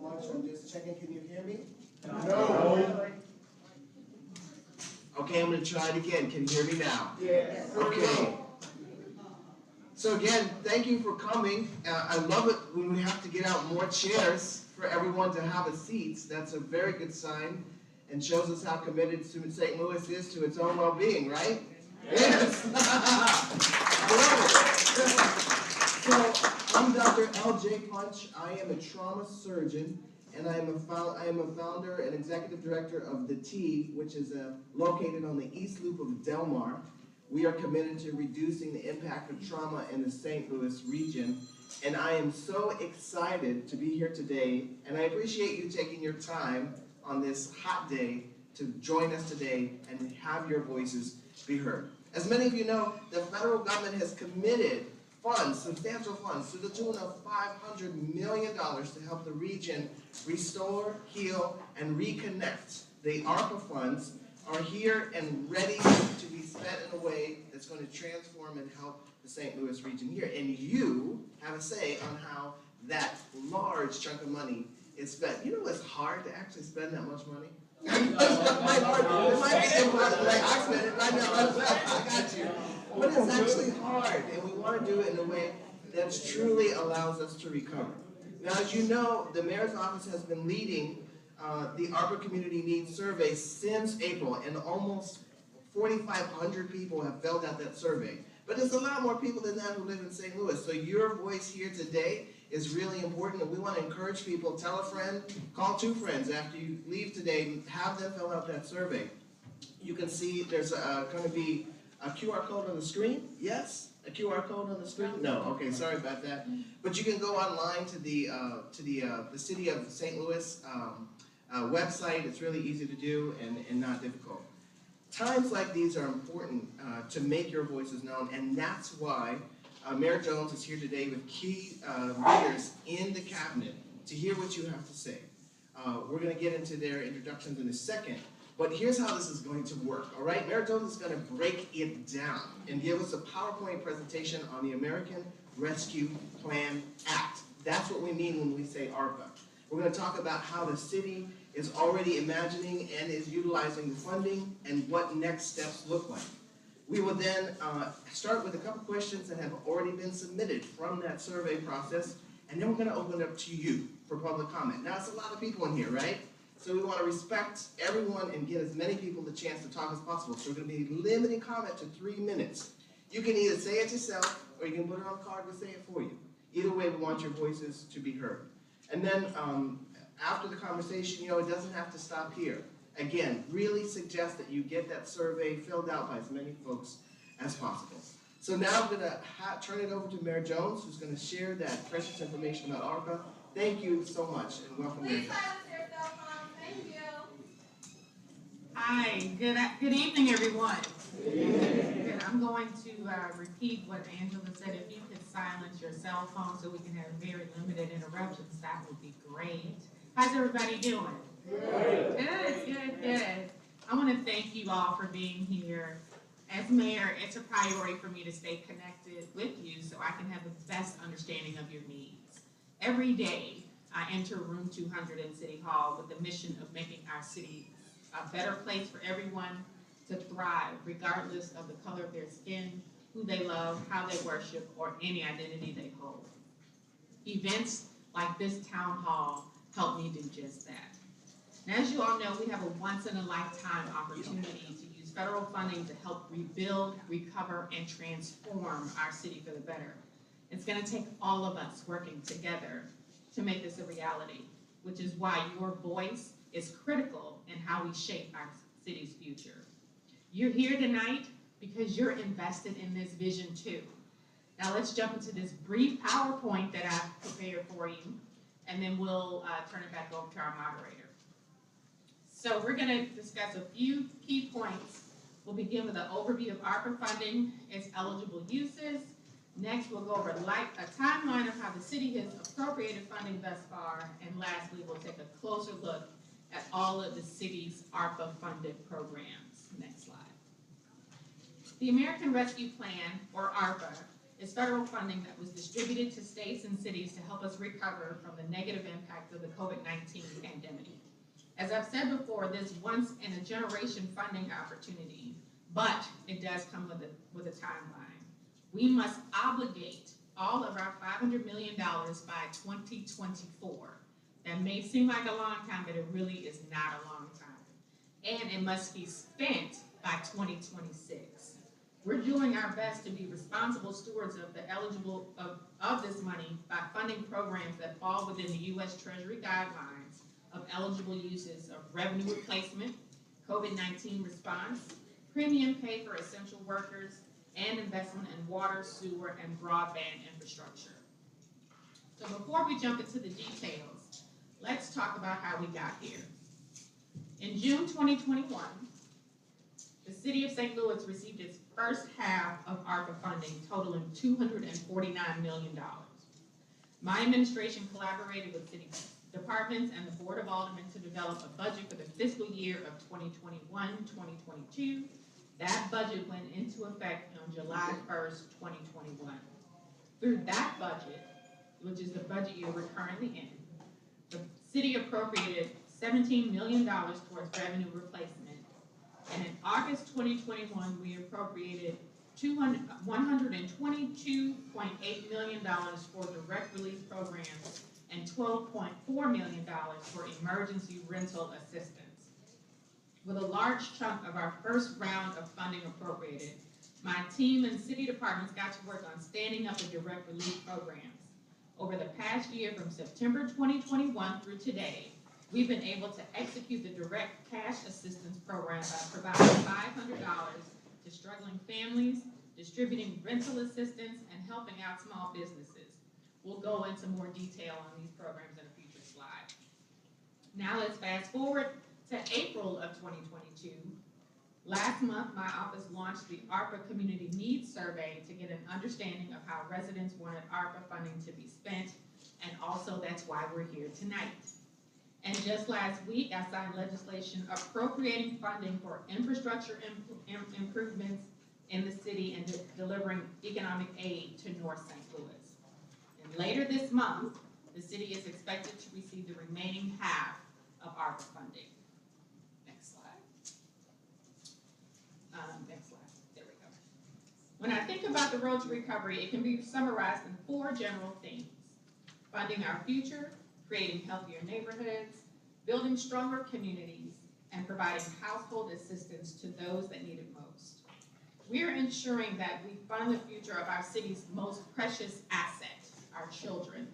much. I'm just checking. Can you hear me? No. Okay, I'm going to try it again. Can you hear me now? Yes. Okay. So again, thank you for coming. I love it when we have to get out more chairs for everyone to have a seat. That's a very good sign and shows us how committed St. Louis is to its own well-being, right? Yes. So I'm Dr. L.J. Punch. I am a trauma surgeon, and I am a founder and executive director of The T, which is located on the East Loop of Del Mar. We are committed to reducing the impact of trauma in the St. Louis region, and I am so excited to be here today, and I appreciate you taking your time on this hot day to join us today and have your voices be heard. As many of you know, the federal government has committed funds, substantial funds, to the tune of $500 million to help the region restore, heal, and reconnect. The Arpa funds are here and ready to be spent in a way that's going to transform and help the St. Louis region here. And you have a say on how that large chunk of money is spent. You know it's hard to actually spend that much money? It might be important, like I spent it right now myself, I got you. But it's actually hard, and we want to do it in a way that truly allows us to recover. Now, as you know, the mayor's office has been leading the Arpa Community Needs Survey since April, and almost 4,500 people have filled out that survey. But there's a lot more people than that who live in St. Louis, so your voice here today is really important, and we want to encourage people. Tell a friend, call 2 friends after you leave today, have them fill out that survey. You can see there's going to be a QR code on the screen. Yes? A QR code on the screen? No. Okay, sorry about that. But you can go online to the City of St. Louis website. It's really easy to do and not difficult. Times like these are important to make your voices known, and that's why Mayor Jones is here today with key leaders in the cabinet to hear what you have to say. We're going to get into their introductions in a second, but here's how this is going to work, all right? Mayor Jones is going to break it down and give us a PowerPoint presentation on the American Rescue Plan Act. That's what we mean when we say ARPA. We're going to talk about how the city is already imagining and is utilizing the funding and what next steps look like. We will then start with a couple questions that have already been submitted from that survey process, and then we're going to open it up to you for public comment. Now, it's a lot of people in here, right? So we want to respect everyone and give as many people the chance to talk as possible. So we're going to be limiting comment to 3 minutes. You can either say it yourself, or you can put it on a card and say it for you. Either way, we want your voices to be heard. And then after the conversation, it doesn't have to stop here. Again, really suggest that you get that survey filled out by as many folks as possible. So now I'm going to turn it over to Mayor Jones, who's going to share that precious information about ARPA. Thank you so much, and welcome. Please silence your cell phone. Thank you. Hi, good evening, everyone. Good. I'm going to repeat what Angela said. If you could silence your cell phone so we can have very limited interruptions, that would be great. How's everybody doing? Good. I want to thank you all for being here. As mayor, it's a priority for me to stay connected with you so I can have the best understanding of your needs. Every day, I enter room 200 in City Hall with the mission of making our city a better place for everyone to thrive, regardless of the color of their skin, who they love, how they worship, or any identity they hold. Events like this town hall help me do just that. And as you all know, we have a once-in-a-lifetime opportunity to use federal funding to help rebuild, recover, and transform our city for the better. It's going to take all of us working together to make this a reality, which is why your voice is critical in how we shape our city's future. You're here tonight because you're invested in this vision too. Now let's jump into this brief PowerPoint that I've prepared for you, and then we'll turn it back over to our moderator. So we're going to discuss a few key points. We'll begin with an overview of ARPA funding, its eligible uses. Next, we'll go over a timeline of how the city has appropriated funding thus far. And lastly, we'll take a closer look at all of the city's ARPA-funded programs. Next slide. The American Rescue Plan, or ARPA, is federal funding that was distributed to states and cities to help us recover from the negative impact of the COVID-19 pandemic. As I've said before, this once-in-a-generation funding opportunity, but it does come with a timeline. We must obligate all of our $500 million by 2024. That may seem like a long time, but it really is not a long time. And it must be spent by 2026. We're doing our best to be responsible stewards of the of this money by funding programs that fall within the U.S. Treasury guidelines of eligible uses of revenue replacement, COVID-19 response, premium pay for essential workers, and investment in water, sewer, and broadband infrastructure. So before we jump into the details, let's talk about how we got here. In June 2021, the City of St. Louis received its first half of Arpa funding totaling $249 million. My administration collaborated with city departments and the Board of Aldermen to develop a budget for the fiscal year of 2021-2022. That budget went into effect on July 1st, 2021. Through that budget, which is the budget year we're currently in, the city appropriated $17 million towards revenue replacement. And in August 2021, we appropriated $122.8 million for direct relief programs and $12.4 million for emergency rental assistance. With a large chunk of our first round of funding appropriated, my team and city departments got to work on standing up the direct relief programs. Over the past year, from September 2021 through today, we've been able to execute the direct cash assistance program by providing $500 to struggling families, distributing rental assistance, and helping out small businesses. We'll go into more detail on these programs in a future slide. Now let's fast forward to April of 2022. Last month, my office launched the Arpa Community Needs Survey to get an understanding of how residents wanted Arpa funding to be spent, and also that's why we're here tonight. And just last week, I signed legislation appropriating funding for infrastructure improvements in the city and delivering economic aid to North St. Louis. And later this month, the city is expected to receive the remaining half of ARPA funding. Next slide. Next slide. There we go. When I think about the road to recovery, it can be summarized in 4 general themes: funding our future, creating healthier neighborhoods, building stronger communities, and providing household assistance to those that need it most. We're ensuring that we fund the future of our city's most precious asset, our children.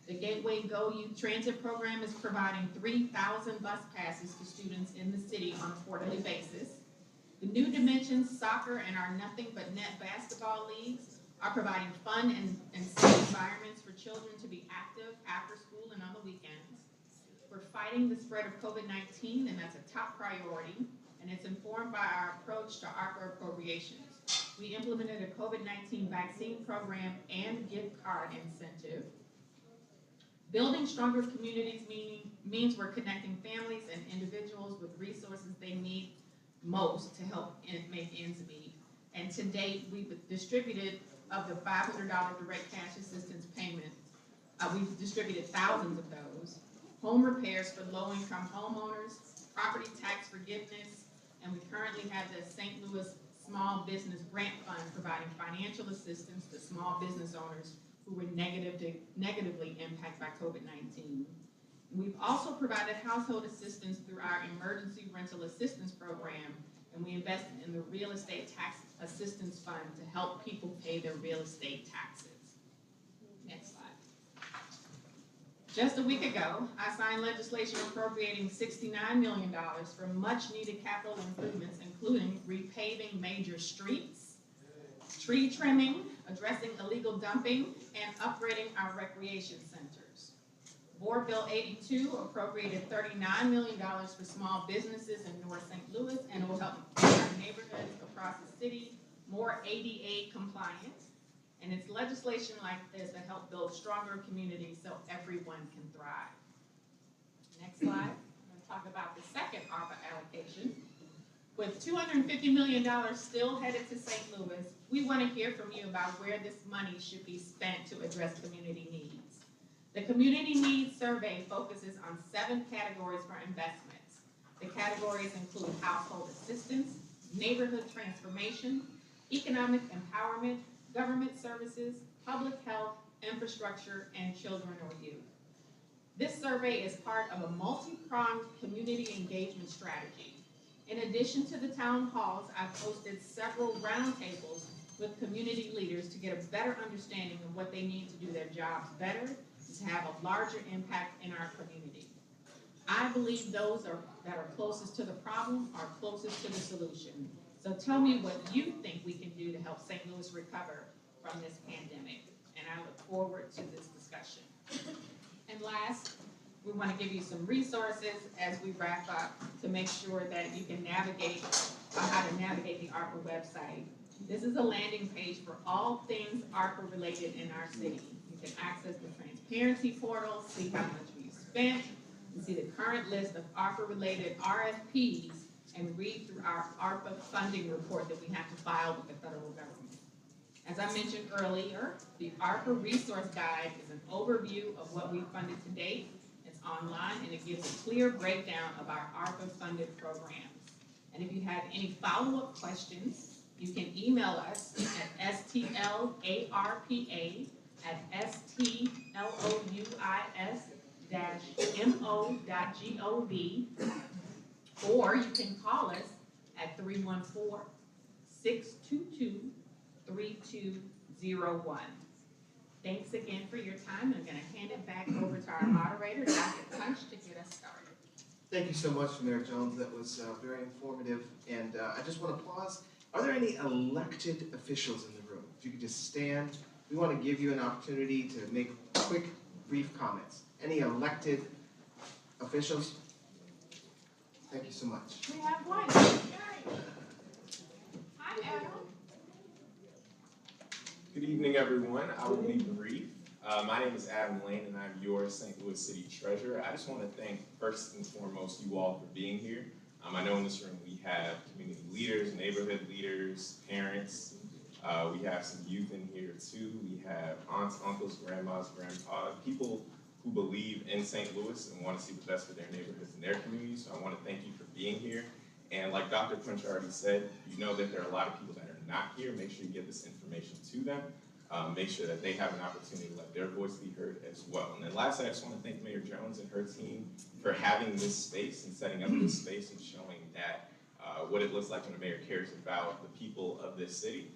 The Gateway Go Youth Transit Program is providing 3,000 bus passes to students in the city on a quarterly basis. The New Dimensions Soccer and our Nothing But Net basketball leagues are providing fun and safe environments for children to be active after school and on the weekends. We're fighting the spread of COVID-19, and that's a top priority, and it's informed by our approach to ARPA appropriations. We implemented a COVID-19 vaccine program and gift card incentive. Building stronger communities means we're connecting families and individuals with resources they need most to help make ends meet. And to date, we've distributed, of the $500 direct cash assistance payment, we've distributed thousands of those. Home repairs for low-income homeowners, property tax forgiveness, and we currently have the St. Louis Small Business Grant Fund providing financial assistance to small business owners who were negatively impacted by COVID-19. We've also provided household assistance through our Emergency Rental Assistance Program, and we invested in the Real Estate Tax Assistance Fund to help people pay their real estate taxes. Next slide. Just a week ago, I signed legislation appropriating $69 million for much-needed capital improvements, including repaving major streets, tree trimming, addressing illegal dumping, and upgrading our recreation centers. Board Bill 82 appropriated $39 million for small businesses in North St. Louis, and it will help make our neighborhoods across the city more ADA compliant. And it's legislation like this that help build stronger communities so everyone can thrive. Next slide. I'm going to talk about the second ARPA allocation, With $250 million still headed to St. Louis, we want to hear from you about where this money should be spent to address community needs. The Community Needs Survey focuses on 7 categories for investments. The categories include household assistance, neighborhood transformation, economic empowerment, government services, public health, infrastructure, and children or youth. This survey is part of a multi-pronged community engagement strategy. In addition to the town halls, I've hosted several roundtables with community leaders to get a better understanding of what they need to do their jobs better and to have a larger impact in our community. I believe those that are closest to the problem are closest to the solution. So tell me what you think we can do to help St. Louis recover from this pandemic. And I look forward to this discussion. And last, we want to give you some resources as we wrap up to make sure that you can navigate how to navigate the Arpa website. This is a landing page for all things Arpa related in our city. You can access the transparency portal, see how much we've spent, and see the current list of Arpa related RFPs, and read through our Arpa funding report that we have to file with the federal government. As I mentioned earlier, the Arpa Resource Guide is an overview of what we've funded to date. It's online and it gives a clear breakdown of our Arpa funded programs. And if you have any follow-up questions, you can email us at stlarpa@stlouis-mo.gov, or you can call us at 314-622-3201. Thanks again for your time. I'm going to hand it back over to our moderator, Dr. Punch, to get us started. Thank you so much, Mayor Jones. That was very informative. And I just want to pause. Are there any elected officials in the room? If you could just stand. We want to give you an opportunity to make quick, brief comments. Any elected officials? Thank you so much. We have one. Hi, Adam. Good evening, everyone. I will be brief. My name is Adam Lane, and I'm your St. Louis City Treasurer. I just want to thank, first and foremost, you all for being here. I know in this room we have community leaders, neighborhood leaders, parents. We have some youth in here, too. We have aunts, uncles, grandmas, grandpas, people who believe in St. Louis and want to see the best for their neighborhoods and their communities. So I want to thank you for being here. And like Dr. Punch already said, you know that there are a lot of people that are not here. Make sure you get this information to them. Make sure that they have an opportunity to let their voice be heard as well. And then lastly, I just want to thank Mayor Jones and her team for having this space and setting up this space and showing that what it looks like when a mayor cares about the people of this city.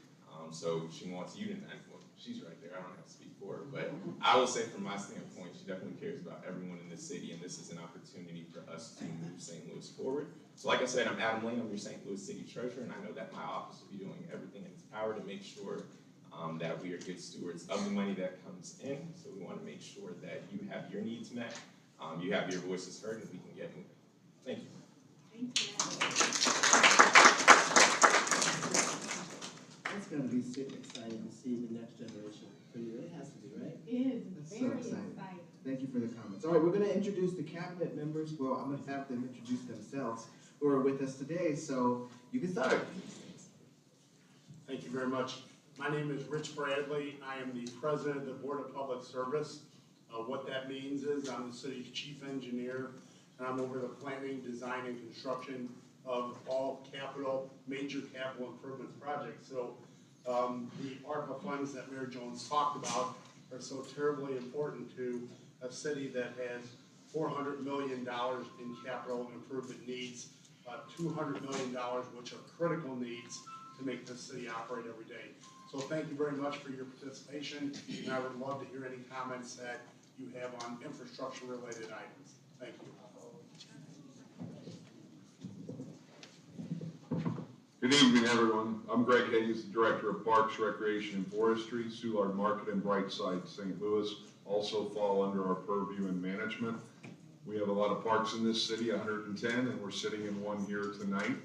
So she wants you to, well, she's right there, I don't have to speak for her, but I will say from my standpoint, she definitely cares about everyone in this city, and this is an opportunity for us to move St. Louis forward. So like I said, I'm Adam Lane, I'm your St. Louis City Treasurer, and I know that my office will be doing everything in its power to make sure that we are good stewards of the money that comes in. So we want to make sure that you have your needs met, you have your voices heard, and we can get moving. Thank you. Thank you. It's going to be super exciting to see the next generation for you. It has to be, right? It is That's so very exciting. exciting. Thank you for the comments. All right, we're going to introduce the cabinet members. Well, I'm going to have them introduce themselves who are with us today. So you can start. Thank you very much. My name is Rich Bradley. I am the president of the Board of Public Service. What that means is I'm the city's chief engineer, and I'm over the planning, design, and construction of all major capital improvement projects. So the ARPA funds that Mayor Jones talked about are so terribly important to a city that has $400 million in capital improvement needs, $200 million, which are critical needs to make this city operate every day. So thank you very much for your participation, and I would love to hear any comments that you have on infrastructure-related items. Thank you. Good evening, everyone. I'm Greg Hayes, Director of Parks, Recreation, and Forestry. Soulard Market and Brightside, St. Louis also fall under our purview and management. We have a lot of parks in this city, 110, and we're sitting in one here tonight.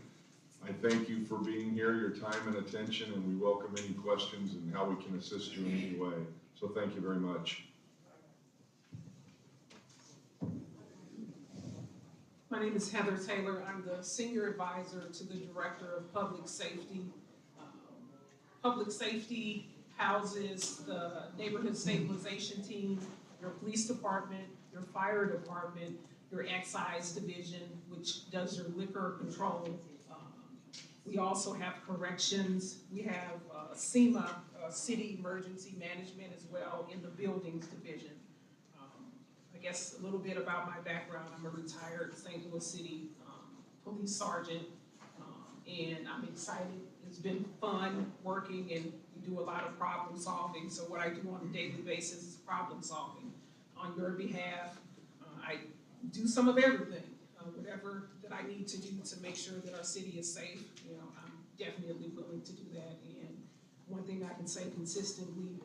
I thank you for being here, your time and attention, and we welcome any questions and how we can assist you in any way. So thank you very much. My name is Heather Taylor. I'm the Senior Advisor to the Director of Public Safety. Public Safety houses the Neighborhood Stabilization Team, your Police Department, your Fire Department, your Excise Division, which does your liquor control. We also have corrections. We have SEMA, City Emergency Management as well in the Buildings Division. I guess a little bit about my background. I'm a retired St. Louis City police sergeant, and I'm excited. It's been fun working, and we do a lot of problem solving. So what I do on a daily basis is problem solving on your behalf. I do some of everything, whatever that I need to do to make sure that our city is safe. You know, I'm definitely willing to do that. And one thing I can say consistently,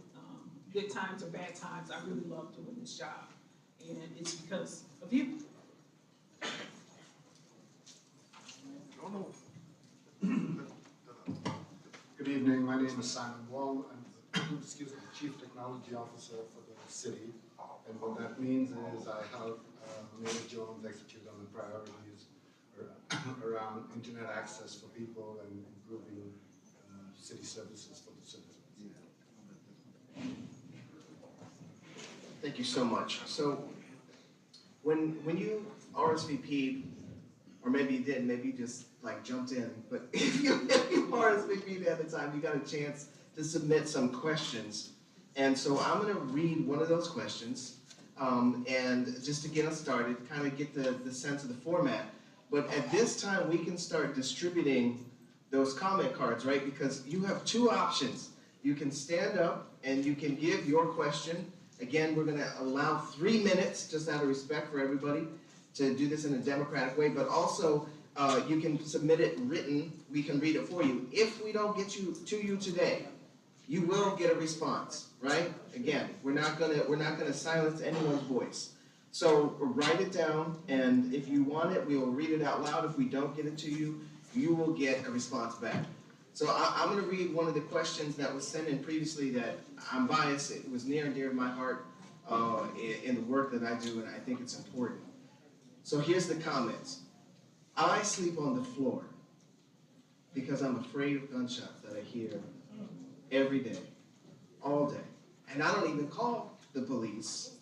good times or bad times, I really love doing this job. And it's because of you. Good evening, my name is Simon Wong. I'm excuse me, Chief Technology Officer for the city. And what that means is I help Mayor Jones execute on the priorities around internet access for people and improving city services for the citizens. Thank you so much. So when you RSVP'd, or maybe you didn't, maybe you just like jumped in, but if you RSVP'd at the time, you got a chance to submit some questions. And so I'm gonna read one of those questions, and just to get us started, kind of get the sense of the format. But at this time, we can start distributing those comment cards, right? Because you have two options. You can stand up and you can give your question. Again, we're gonna allow 3 minutes, just out of respect for everybody, to do this in a democratic way, but also you can submit it written. We can read it for you. If we don't get to you today, you will get a response, right? Again, we're not gonna silence anyone's voice. So write it down, and if you want it, we will read it out loud. If we don't get it to you, you will get a response back. So I'm gonna read one of the questions that was sent in previously that I'm biased. It was near and dear to my heart in the work that I do, and I think it's important. So here's the comments. I sleep on the floor because I'm afraid of gunshots that I hear every day, all day. And I don't even call the police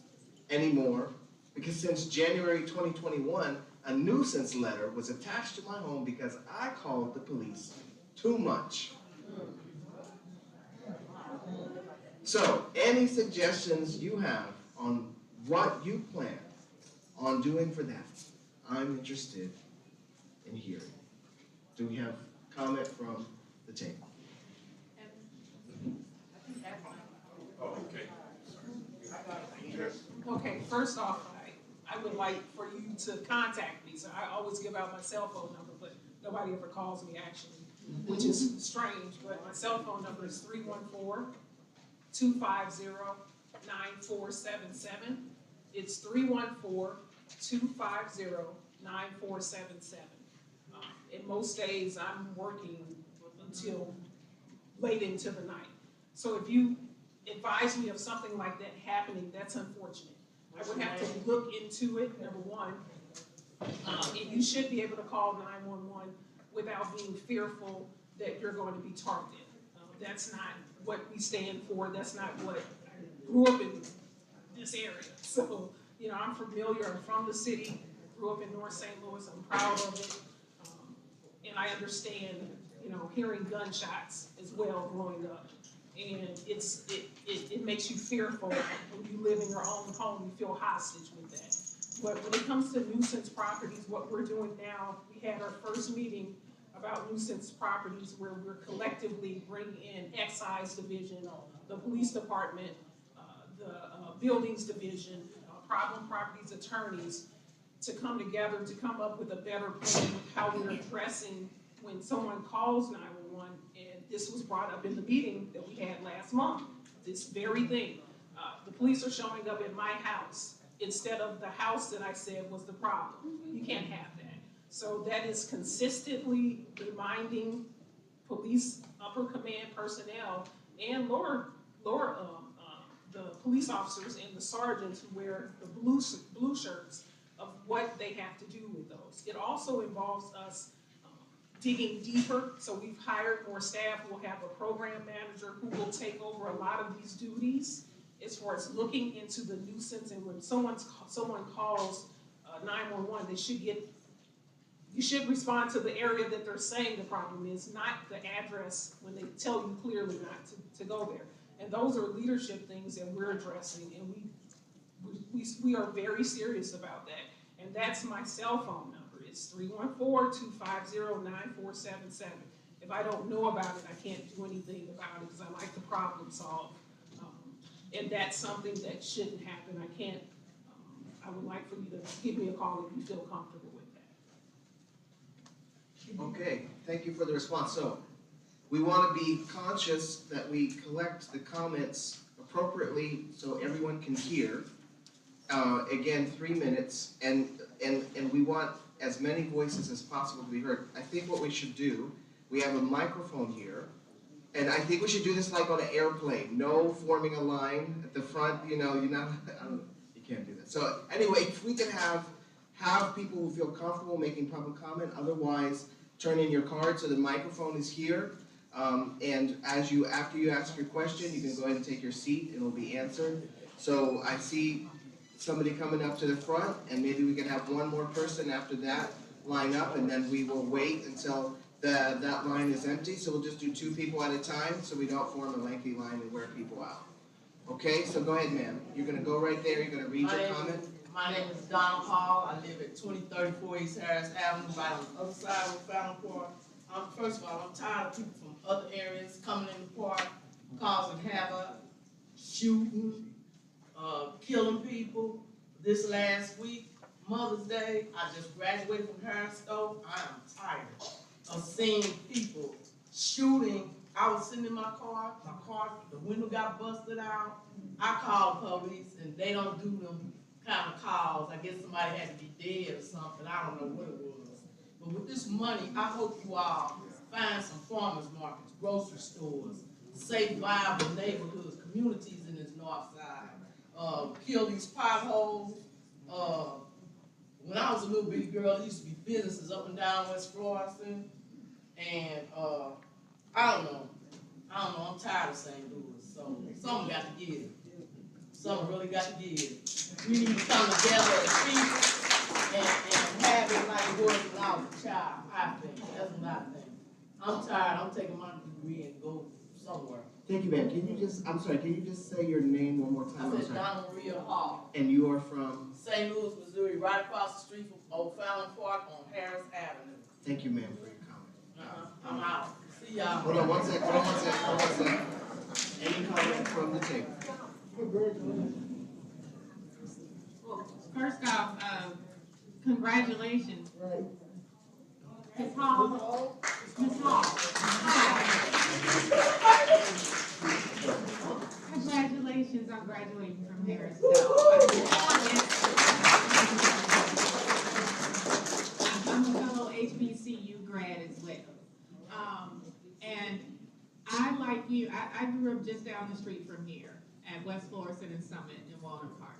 anymore because since January 2021, a nuisance letter was attached to my home because I called the police too much. So, any suggestions you have on what you plan on doing for that, I'm interested in hearing. Do we have comment from the table? Oh, okay. Okay, first off, I would like for you to contact me. So I always give out my cell phone number, but nobody ever calls me actually, which is strange. But my cell phone number is 314-250-9477. It's 314-250-9477. And most days I'm working until late into the night. So if you advise me of something like that happening, that's unfortunate. I would have to look into it, number one. And you should be able to call 911 without being fearful that you're going to be targeted. That's not what we stand for. That's not what I grew up in this area. So, you know, I'm familiar. I'm from the city. Grew up in North St. Louis. I'm proud of it. And I understand, you know, hearing gunshots as well growing up. And it makes you fearful when you live in your own home. You feel hostage with that. But when it comes to nuisance properties, what we're doing now, we had our first meeting about nuisance properties where we're collectively bringing in Excise Division, the Police Department, the Buildings Division, Problem Properties Attorneys, to come together to come up with a better plan of how we're addressing when someone calls 911, and this was brought up in the meeting that we had last month, this very thing. The police are showing up at my house instead of the house that I said was the problem. You can't have that. So that is consistently reminding police upper command personnel and lower the police officers and the sergeants who wear the blue shirts of what they have to do with those. It also involves us digging deeper, so we've hired more staff. We'll have a program manager who will take over a lot of these duties as far as looking into the nuisance, and when someone calls 911, you should respond to the area that they're saying the problem is, not the address when they tell you clearly not to go there. And those are leadership things that we're addressing, and we are very serious about that. And that's my cell phone number. It's 314-250-9477. If I don't know about it, I can't do anything about it because I like to problem solve. And that's something that shouldn't happen. I would like for you to give me a call if you feel comfortable with that. Okay, thank you for the response. So we want to be conscious that we collect the comments appropriately so everyone can hear. Again, 3 minutes, and we want as many voices as possible to be heard. I think what we should do, we have a microphone here, and I think we should do this like on an airplane. No forming a line at the front, you can't do that. So anyway, if we can have people who feel comfortable making public comment, otherwise turn in your card so the microphone is here. And after you ask your question, you can go ahead and take your seat and it'll be answered. So I see somebody coming up to the front, and maybe we can have one more person after that line up, and then we will wait until that line is empty. So we'll just do 2 people at a time so we don't form a lengthy line and wear people out. Okay, so go ahead, ma'am. You're going to go right there. You're going to read your comment. My name is Donald Hall. I live at 2034 East Harris Avenue, right on the other side of Fountain Park. First of all, I'm tired of people from other areas coming in the park, causing havoc, shooting, killing people. This last week, Mother's Day, I just graduated from Harris Stowe. I am tired of seeing people shooting. I was sitting in my car, the window got busted out. I called the police, and they don't do them kind of calls. I guess somebody had to be dead or something. I don't know what it was. But with this money, I hope you all find some farmers markets, grocery stores, safe, viable neighborhoods, communities in this north side. Kill these potholes. When I was a little bitty girl, there used to be businesses up and down West Florissant. And I don't know, I'm tired of St. Louis. So someone got to give. Someone really got to give. We need to come together as people and have it like it was when I was a child, I think. That's what I think. I'm tired. I'm taking my degree and go somewhere. Thank you, ma'am. Can you just say your name one more time? I said Donna Maria Hall. And you are from? St. Louis, Missouri, right across the street from Old Fountain Park on Harris Avenue. Thank you, ma'am, for your comment. I'm out. See y'all. Hold on one sec. Any comment from the table? Well, first off, congratulations. Ms. Hall. Ms. Hall. Congratulations on graduating from Harris Stowe. I'm a fellow HBCU grad as well. And I, like you, I grew up just down the street from here at West Florissant and Summit in Walnut Park.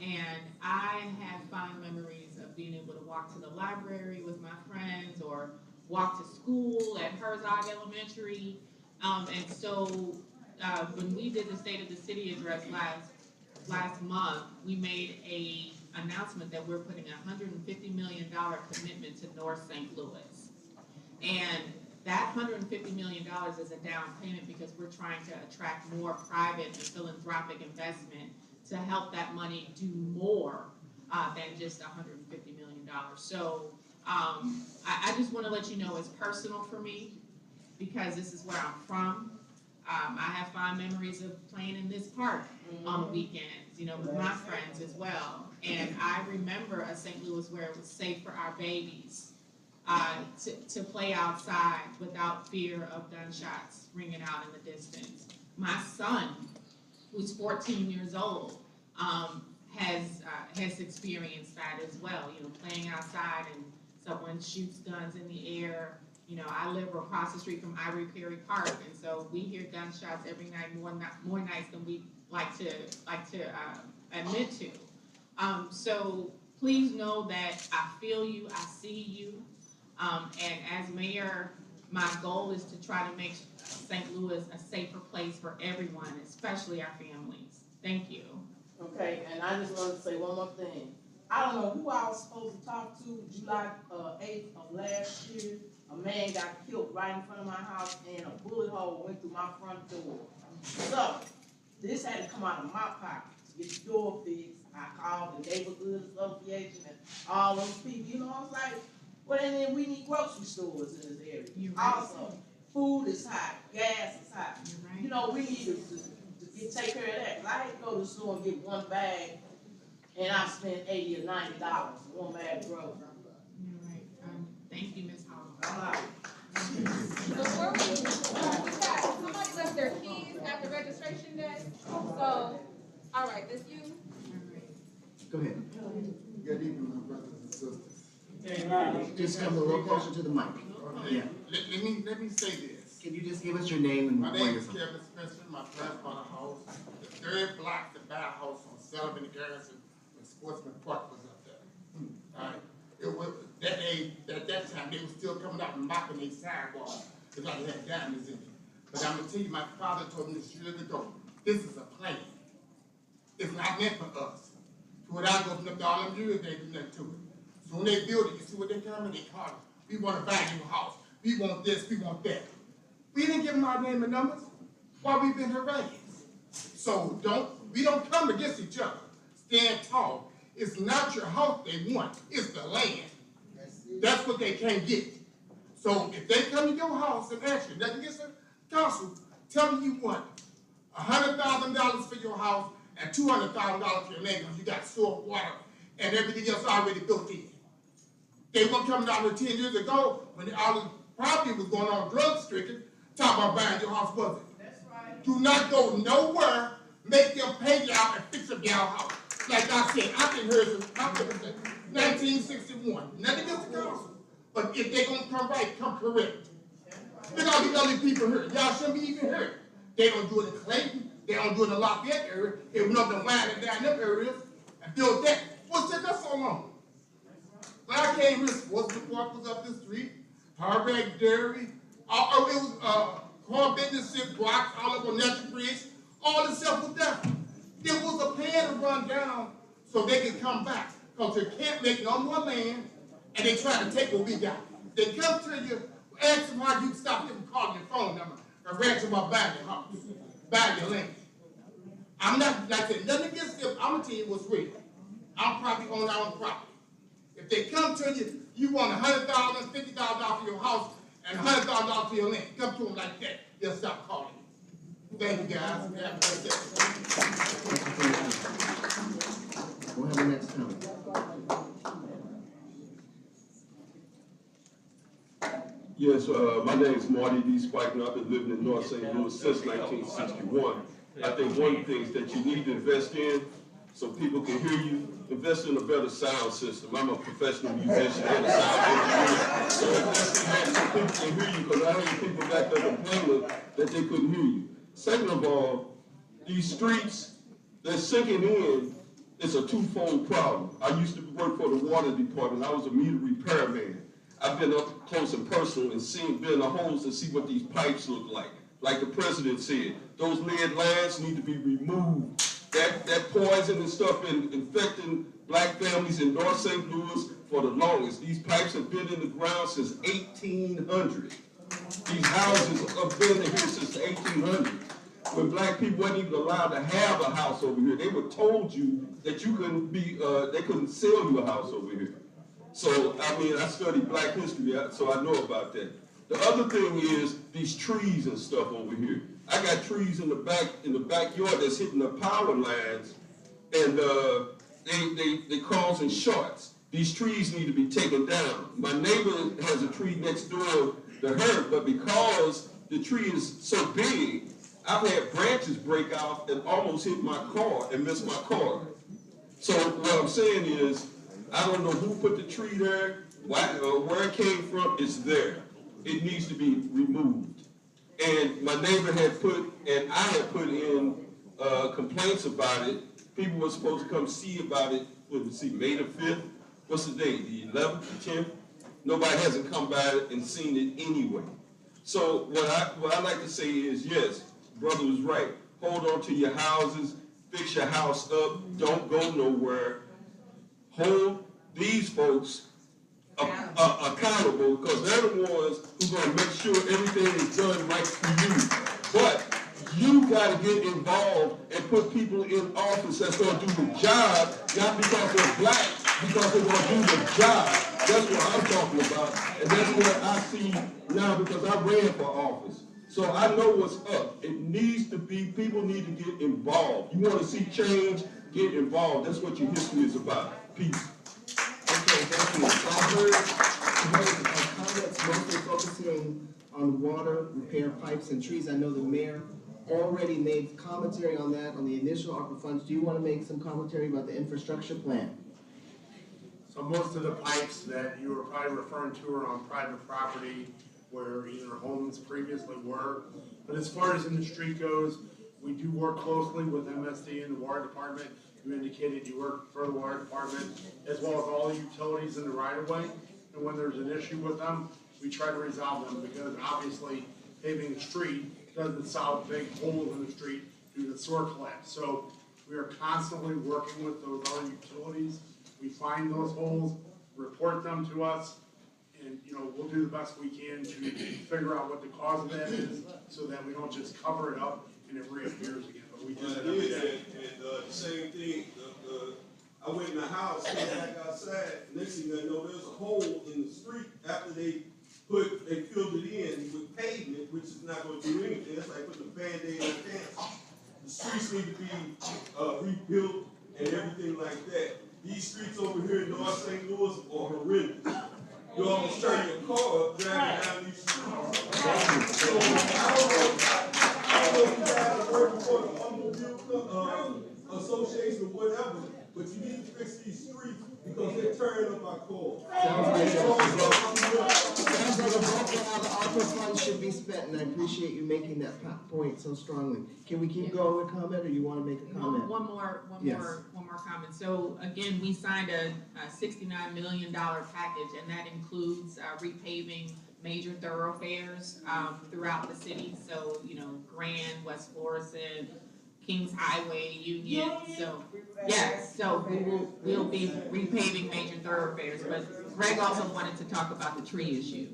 And I have fond memories of being able to walk to the library with my friends or walk to school at Herzog Elementary. And so when we did the State of the City address last month, we made a announcement that we're putting a $150 million commitment to North St. Louis. And that $150 million is a down payment because we're trying to attract more private and philanthropic investment to help that money do more than just $150 million. So I just want to let you know it's personal for me because this is where I'm from. I have fond memories of playing in this park on the weekends, with my friends as well. And I remember a St. Louis where it was safe for our babies to play outside without fear of gunshots ringing out in the distance. My son, who's 14 years old, has experienced that as well. Playing outside and someone shoots guns in the air. I live across the street from Ivory Perry Park, and so we hear gunshots every night, more nights than we like to admit to. So please know that I feel you, I see you. And as mayor, my goal is to try to make St. Louis a safer place for everyone, especially our families. Thank you. Okay, and I just wanted to say one more thing. I don't know who I was supposed to talk to. July 8th of last year, a man got killed right in front of my house and a bullet hole went through my front door. So, this had to come out of my pocket to get the door fixed. I called the neighborhood association and all those people, you know, I was like, well, and then we need grocery stores in this area. You're right. Also, food is high, gas is high. You're right. You know, we need to take care of that. 'Cause I had to go to the store and get one bag, and I spent $80 or $90 for one bag of groceries. You're right. Thank you, Ms. Hall. I'm out. Before we got, somebody left their keys at the registration desk. So, all right, this you. Go ahead. Good evening, my brothers and sisters. Just come a little closer to the mic. Yeah. Let me say this. Can you just give us your name and My where name you're is from? Kevin Spencer. My parents bought a house, the third block to buy a house on Sullivan and Garrison when Sportsman Park was up there. All right. It was that day, at that time, they were still coming out and mopping their sidewalks because they had diamonds in it. But I'm gonna tell you, my father told me this years ago, this is a plan. It's not meant for us. So without going up to all them years, they do nothing to it. So when they build it, you see what they come and they call it. We want to buy you a house. We want this, we want that. We didn't give them our name and numbers while we've been harassed. So we don't come against each other. Stand tall. It's not your house they want, it's the land. That's what they can't get. So if they come to your house and ask you, nothing against the council, tell them you want $100,000 for your house and $200,000 for your land because you got sewer, water, and everything else already built in. They weren't coming down here 10 years ago when all the property was going on drug stricken, talking about buying your house, was it? That's right. Do not go nowhere, make them pay y'all and fix up y'all house. Like I said, I've been here since 1961. Nothing against the council. But if they gonna come right, come correct. Look at all these other people here. Y'all shouldn't be even here. They don't do it in Clayton. They don't do it in the Lafayette area. They went up and winding down them areas and built that. What's took us so long? When I came here, Sportsman Park was up the street, Harvard Dairy, it was corn business, blocks, all up on Natural Bridge, all this stuff was there. There was a plan to run down so they could come back. Because they can't make no more land, and they try to take what we got. They come to you, ask them how you stop them from calling your phone number, and rant about buying your house, buying your land. I'm not like that. Nothing against them. I'm going to tell you what's real. I'm probably on our own property. If they come to you, you want $100,000, $50,000 for your house, and $100,000 for your land. Come to them like that. They'll stop calling you. Thank you, guys. Have a great day. We'll have the next comment. Yes, my name is Marty D. Spike, and I've been living in North St. Louis since 1961. I think one of the things that you need to invest in so people can hear you, invest in a better sound system. I'm a professional musician and a sound engineer. So invest in that so people can hear you, because I heard people back there complaining that they couldn't hear you. Second of all, these streets, they're sinking in. It's a twofold problem. I used to work for the water department. I was a meter repairman. I've been up close and personal and been in the holes to see what these pipes look like. Like the president said, those lead lines need to be removed. That poison and stuff been infecting black families in North St. Louis for the longest. These pipes have been in the ground since 1800. These houses have been here since the 1800s. When black people weren't even allowed to have a house over here, they were told you that you couldn't be, they couldn't sell you a house over here. So, I mean, I studied black history, so I know about that. The other thing is these trees and stuff over here. I got trees in the backyard that's hitting the power lines, and they causing shorts. These trees need to be taken down. My neighbor has a tree next door to her, but because the tree is so big, I've had branches break off and almost hit my car and miss my car. So what I'm saying is, I don't know who put the tree there, where it came from, it's there. It needs to be removed. And my neighbor had put, and I had put in complaints about it. People were supposed to come see about it May the 5th? What's the date? The 11th, the 10th? Nobody hasn't come by and seen it anyway. So what I like to say is, yes, brother was right. Hold on to your houses, fix your house up, don't go nowhere. Hold these folks accountable, because they're the ones who are going to make sure everything is done right for you. But you got to get involved and put people in office that's going to do the job, not because they're black, because they're going to do the job. That's what I'm talking about. And that's what I see now, because I ran for office. So I know what's up. It needs to be, people need to get involved. You want to see change, get involved. That's what your history is about. Peace. Okay, thank you. So I heard comments mostly focusing on water, repair pipes and trees. I know the mayor already made commentary on that, on the initial ARPA funds. Do you want to make some commentary about the infrastructure plan? So most of the pipes that you were probably referring to are on private property where either homes previously were. But as far as in the street goes, we do work closely with MSD and the water department. You indicated you work for the water department, as well as all the utilities in the right of way. And when there's an issue with them, we try to resolve them, because obviously paving the street doesn't solve big holes in the street due to sewer collapse. So we are constantly working with those other utilities. We find those holes, report them to us, and, we'll do the best we can to figure out what the cause of that is, so that we don't just cover it up and it reappears again. But we do that every day. And the same thing, I went in the house, came back outside, next thing I know, there's a hole in the street after they filled it in with pavement, which is not going to do anything. It's like putting a Band-Aid on cancer. The streets need to be rebuilt and everything like that. These streets over here in North St. Louis are horrendous. You almost turn your car up driving down these streets. So I don't know if you guys are working for the Automobile Association or whatever, but you need to fix these streets because they're tearing up our cars. Sounds like a vote for how the ARPA funds should be spent, and I appreciate you making that point so strongly. Can we keep going with comment, or you want to make a comment? One more comment. So again, we signed a $69 million package, and that includes repaving major thoroughfares throughout the city. So, Grand, West Florissant, Kings Highway, Union. So, yes, so we'll be repaving major thoroughfares. But Greg also wanted to talk about the tree issue.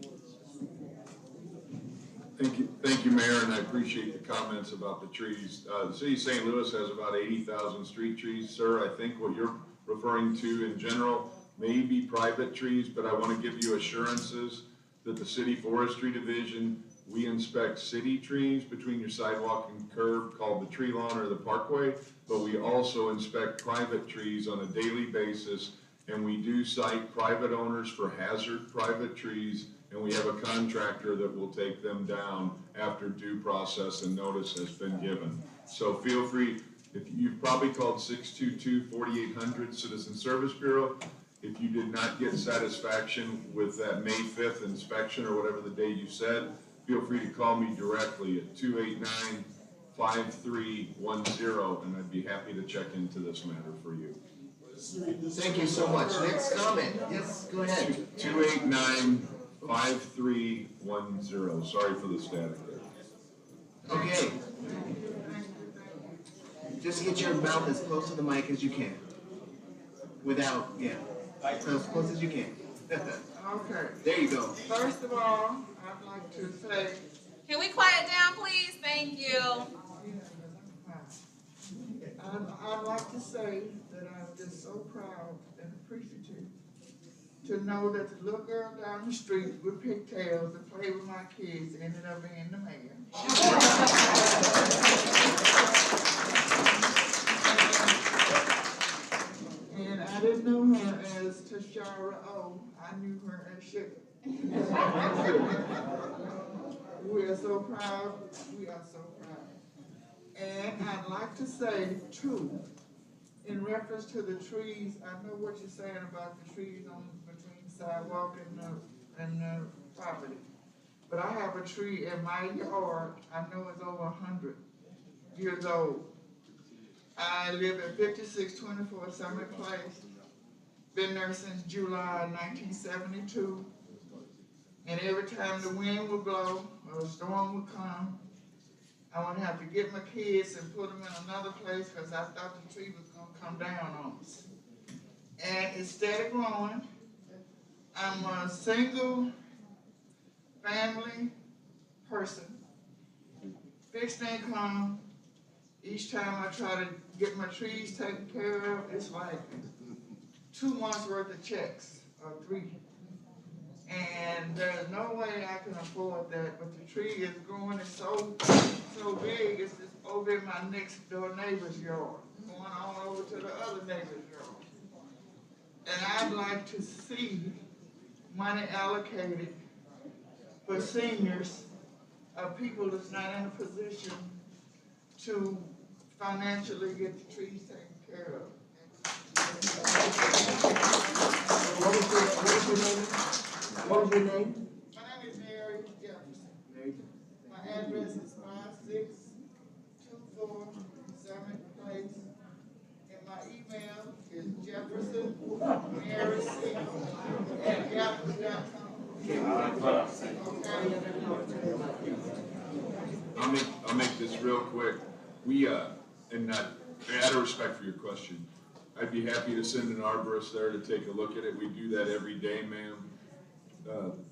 Thank you, Mayor, and I appreciate the comments about the trees. The city of St. Louis has about 80,000 street trees, sir. I think what you're referring to in general may be private trees, but I want to give you assurances that the City Forestry Division, we inspect city trees between your sidewalk and curb called the tree lawn or the parkway, but we also inspect private trees on a daily basis, and we do cite private owners for hazard private trees, and we have a contractor that will take them down after due process and notice has been given. So feel free, if you've probably called 622-4800 Citizen Service Bureau. If you did not get satisfaction with that May 5th inspection or whatever the date you said, feel free to call me directly at 289-5310, and I'd be happy to check into this matter for you. Thank you so much. Next comment. Yes, go ahead. 289-5310. Sorry for the static there. Okay. Just get your mouth as close to the mic as you can. Without, so as close as you can. Okay. There you go. First of all, I'd like to say. Can we quiet down, please? Thank you. I'd like to say that I'm just so proud and appreciative to know that the little girl down the street with pigtails that played with my kids ended up being the mayor. And I didn't know her as Tashara O. I knew her as Sugar. We are so proud. We are so proud. And I'd like to say, too, in reference to the trees, I know what you're saying about the trees on between the sidewalk and the property. But I have a tree in my yard, I know it's over 100 years old. I live at 5624 Summit Place, Been there since July 1972. And every time the wind would blow or a storm would come, I would have to get my kids and put them in another place because I thought the tree was gonna come down on us. And it started growing. I'm a single family person, fixed income. Each time I try to get my trees taken care of, it's like 2 months worth of checks or 3. And there's no way I can afford that, but the tree is growing, it's so big, it's just over in my next door neighbor's yard, going on over to the other neighbor's yard. And I'd like to see money allocated for seniors, people that's not in a position to financially get the trees taken care of. What was your name? My name is Mary Jefferson. Mary. My address is 5624 Summit Place. And my email is jeffersonmaryc@yahoo.com. I'll make this real quick. We, and out of respect for your question, I'd be happy to send an arborist there to take a look at it. We do that every day, ma'am.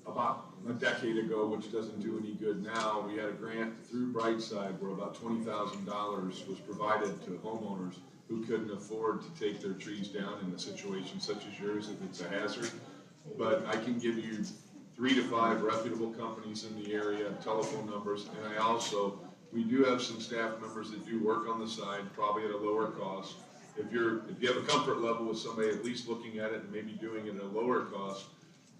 About a decade ago, which doesn't do any good now, we had a grant through Brightside where about $20,000 was provided to homeowners who couldn't afford to take their trees down in a situation such as yours if it's a hazard. But I can give you 3 to 5 reputable companies in the area, telephone numbers, and we do have some staff members that do work on the side, probably at a lower cost. If you have a comfort level with somebody at least looking at it and maybe doing it at a lower cost,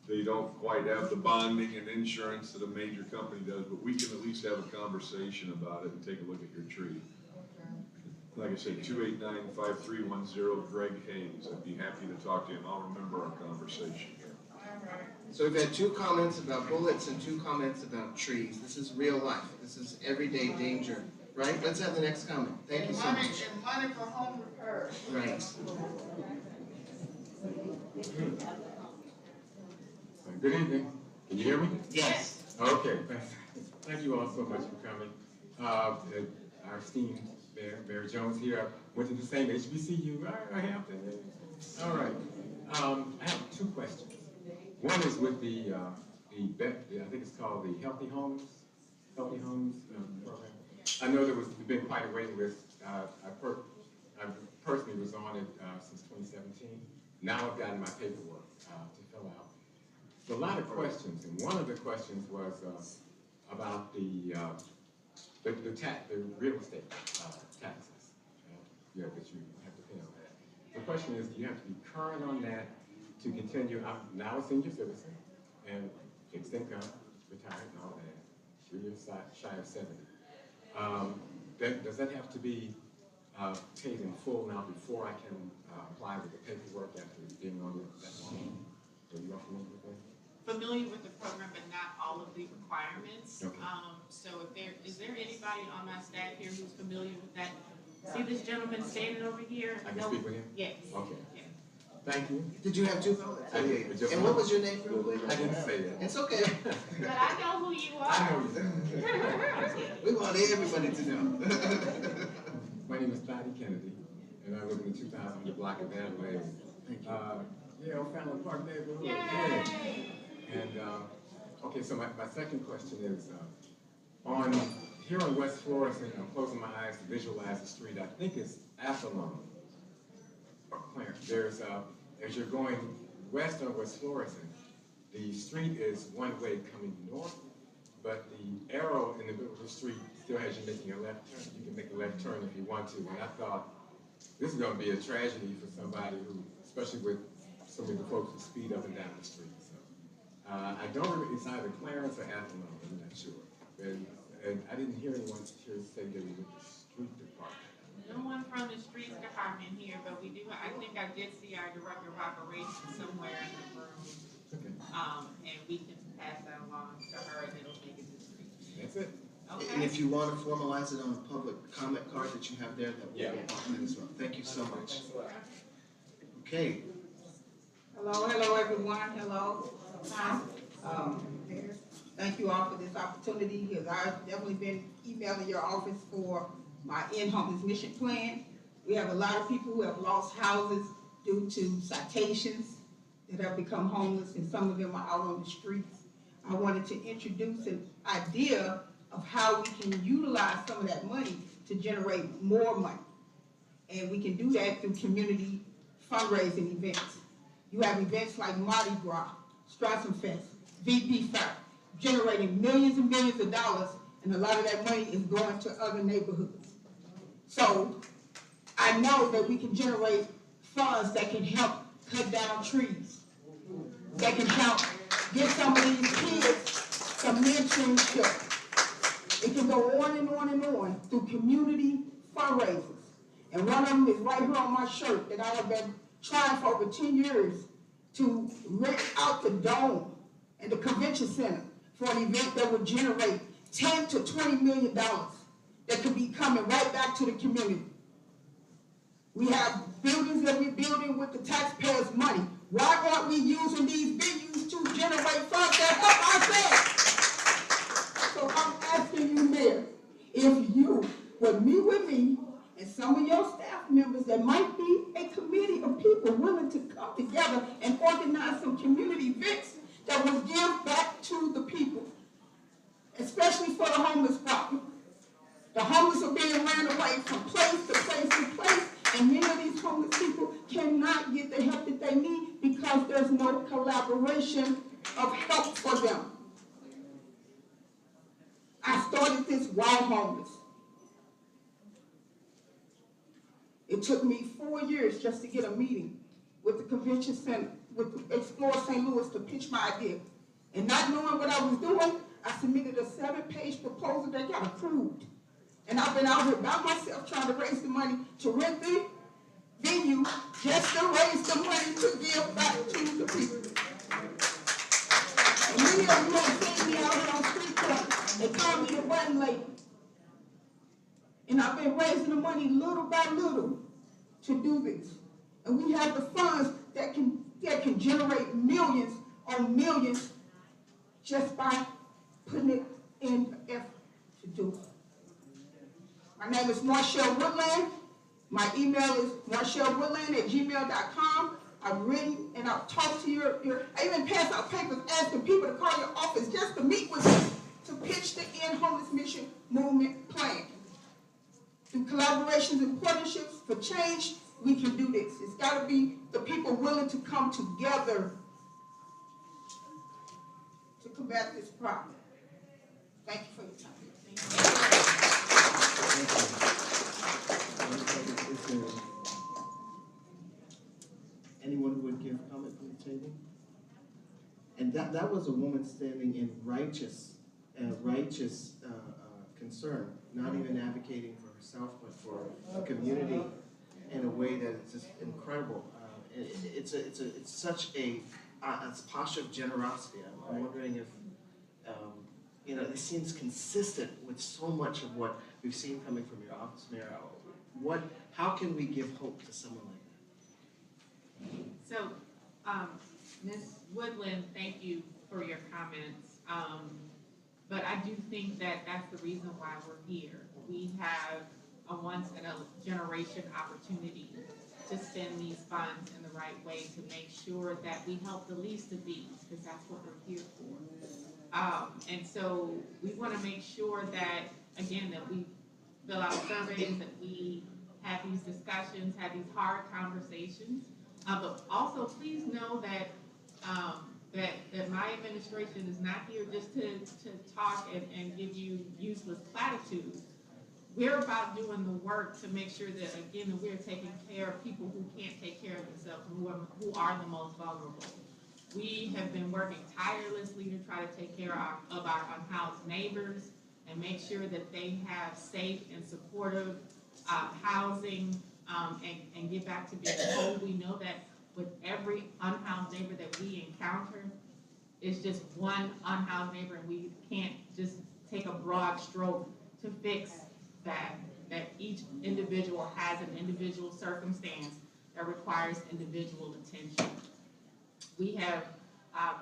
they don't quite have the bonding and insurance that a major company does, but we can at least have a conversation about it and take a look at your tree. Like I said, 289-5310, Greg Hayes. I'd be happy to talk to you, and I'll remember our conversation. So we've had 2 comments about bullets and 2 comments about trees. This is real life. This is everyday danger, right? Let's have the next comment. Thank you so much. And money for home repair. Right. Good evening. Can you hear me? Yes. Okay. Thank you all so much for coming. Our esteemed Mayor Jones here. I went to the same HBCU. I have to. All right. I have 2 questions. One is with the I think it's called the Healthy Homes program. I know there's been quite a waiting list. I personally was on it since 2017. Now I've gotten my paperwork to fill out. So a lot of questions, and one of the questions was about the real estate taxes that you have to pay on that. The question is, do you have to be current on that to continue? I'm now a senior citizen and fixed income, retired and all that, 3 years shy of 70. Does that have to be paid in full now before I can apply with the paperwork after being on it that long? Are you familiar with that? Familiar with the program, but not all of the requirements. Okay. So is there anybody on my staff here who's familiar with that? See this gentleman standing over here? I can speak with him? Yes. Okay. Yes. Thank you. Did you have 2 comments? I did. And what was your name real quick? I didn't say that. It's okay. But I know who you are. I know you. We want everybody to know. My name is Thaddeus Kennedy, and I live in the 2000 block of Adelaide. Thank you. Yeah, Family Park neighborhood. Yay! Yeah. And, okay, so my second question is, here on West Florissant, I'm closing my eyes to visualize the street. I think it's Athlone or Clarence. There's, as you're going west on West Florissant, the street is one way coming north, but the arrow in the middle of the street still has you making a left turn. You can make a left turn if you want to. And I thought, this is going to be a tragedy for somebody who, especially with so many folks who speed up and down the street. So I don't remember, it's either Clarence or Athlone, I'm not sure. And I didn't hear anyone here say they were with the street department. No one from the streets department here, but we do, I think I did see our director of operations somewhere in the room. Okay. And we can pass that along to her and it'll make it to the street. That's it. And Okay. if you want to formalize it on a public comment card that you have there, that would be important as well. Thank you so much. Okay. Hello, everyone, hello. Hi. Thank you all for this opportunity, because I've definitely been emailing your office for my end homeless mission plan. We have a lot of people who have lost houses due to citations that have become homeless, and some of them are out on the streets. I wanted to introduce an idea of how we can utilize some of that money to generate more money. And we can do that through community fundraising events. You have events like Mardi Gras, Strassenfest, VP Fair, generating millions and millions of dollars, and a lot of that money is going to other neighborhoods. So I know that we can generate funds that can help cut down trees, that can help get some of these kids some mentorship. It can go on and on and on through community fundraisers. And one of them is right here on my shirt that I have been trying for over 10 years to rent out the Dome and the Convention Center for an event that would generate $10 to $20 million that could be coming right back to the community. We have buildings that we're building with the taxpayers' money. Why aren't we using these venues to generate funds that help ourselves? So I'm asking you, Mayor, if you would meet with me and some of your staff members, there might be a committee of people willing to come together and organize some community events that will give back to the people, especially for the homeless problem. The homeless are being ran away from place to place to place, and many of these homeless people cannot get the help that they need because there's no collaboration of help for them. I started this while homeless. It took me 4 years just to get a meeting with the Convention Center, with Explore St. Louis to pitch my idea. And not knowing what I was doing, I submitted a 7-page proposal that got approved. And I've been out here by myself trying to raise the money to rent the venue just to raise the money to give back to the people. And many of you have seen me out here on street corners. They call me the button lady. And I've been raising the money little by little to do this. And we have the funds that can generate millions on millions just by putting it in the effort to do it. My name is Marshall Woodland. My email is marshallwoodland@gmail.com. I've written and I've talked to I even passed out papers asking people to call your office just to meet with us to pitch the End Homeless Mission Movement plan. Through collaborations and partnerships for change, we can do this. It's got to be the people willing to come together to combat this problem. Thank you for your time. Is there anyone who would give comment from the table? And that was a woman standing in righteous concern, not even advocating for herself, but for the community in a way that is just incredible. It's such a posture of generosity. I'm wondering if it seems consistent with so much of what we've seen coming from your office, Mayor. How can we give hope to someone like that? So, Ms. Woodland, thank you for your comments. But I do think that that's the reason why we're here. We have a once-in-a-generation opportunity to spend these funds in the right way to make sure that we help the least of these, because that's what we're here for. And so we want to make sure that, again, that we fill out surveys, that we have these discussions, have these hard conversations. But also, please know that that my administration is not here just to talk and give you useless platitudes. We're about doing the work to make sure that, again, that we're taking care of people who can't take care of themselves, who are the most vulnerable. We have been working tirelessly to try to take care of our unhoused neighbors and make sure that they have safe and supportive housing and get back to being whole. We know that with every unhoused neighbor that we encounter, it's just one unhoused neighbor, and we can't just take a broad stroke to fix that each individual has an individual circumstance that requires individual attention. We have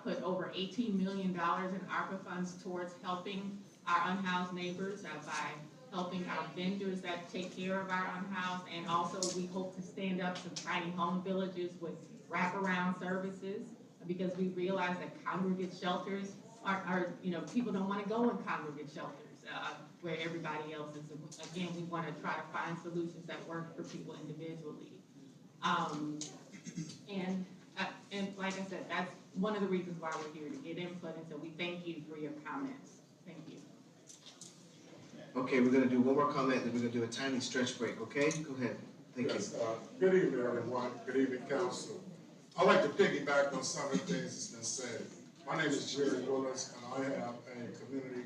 put over $18 million in Arpa funds towards helping our unhoused neighbors by helping our vendors that take care of our unhoused, and also we hope to stand up some tiny home villages with wraparound services, because we realize that congregate shelters are people don't want to go in congregate shelters where everybody else is. Again, we want to try to find solutions that work for people individually. And like I said, that's one of the reasons why we're here, to get input, and so we thank you for your comments. Thank you. Okay, we're gonna do one more comment, then we're gonna do a tiny stretch break, okay? Go ahead. Thank you. Good evening, everyone. Good evening, council. I'd like to piggyback on some of the things that's been said. My name is Jerry Willis, and I have a community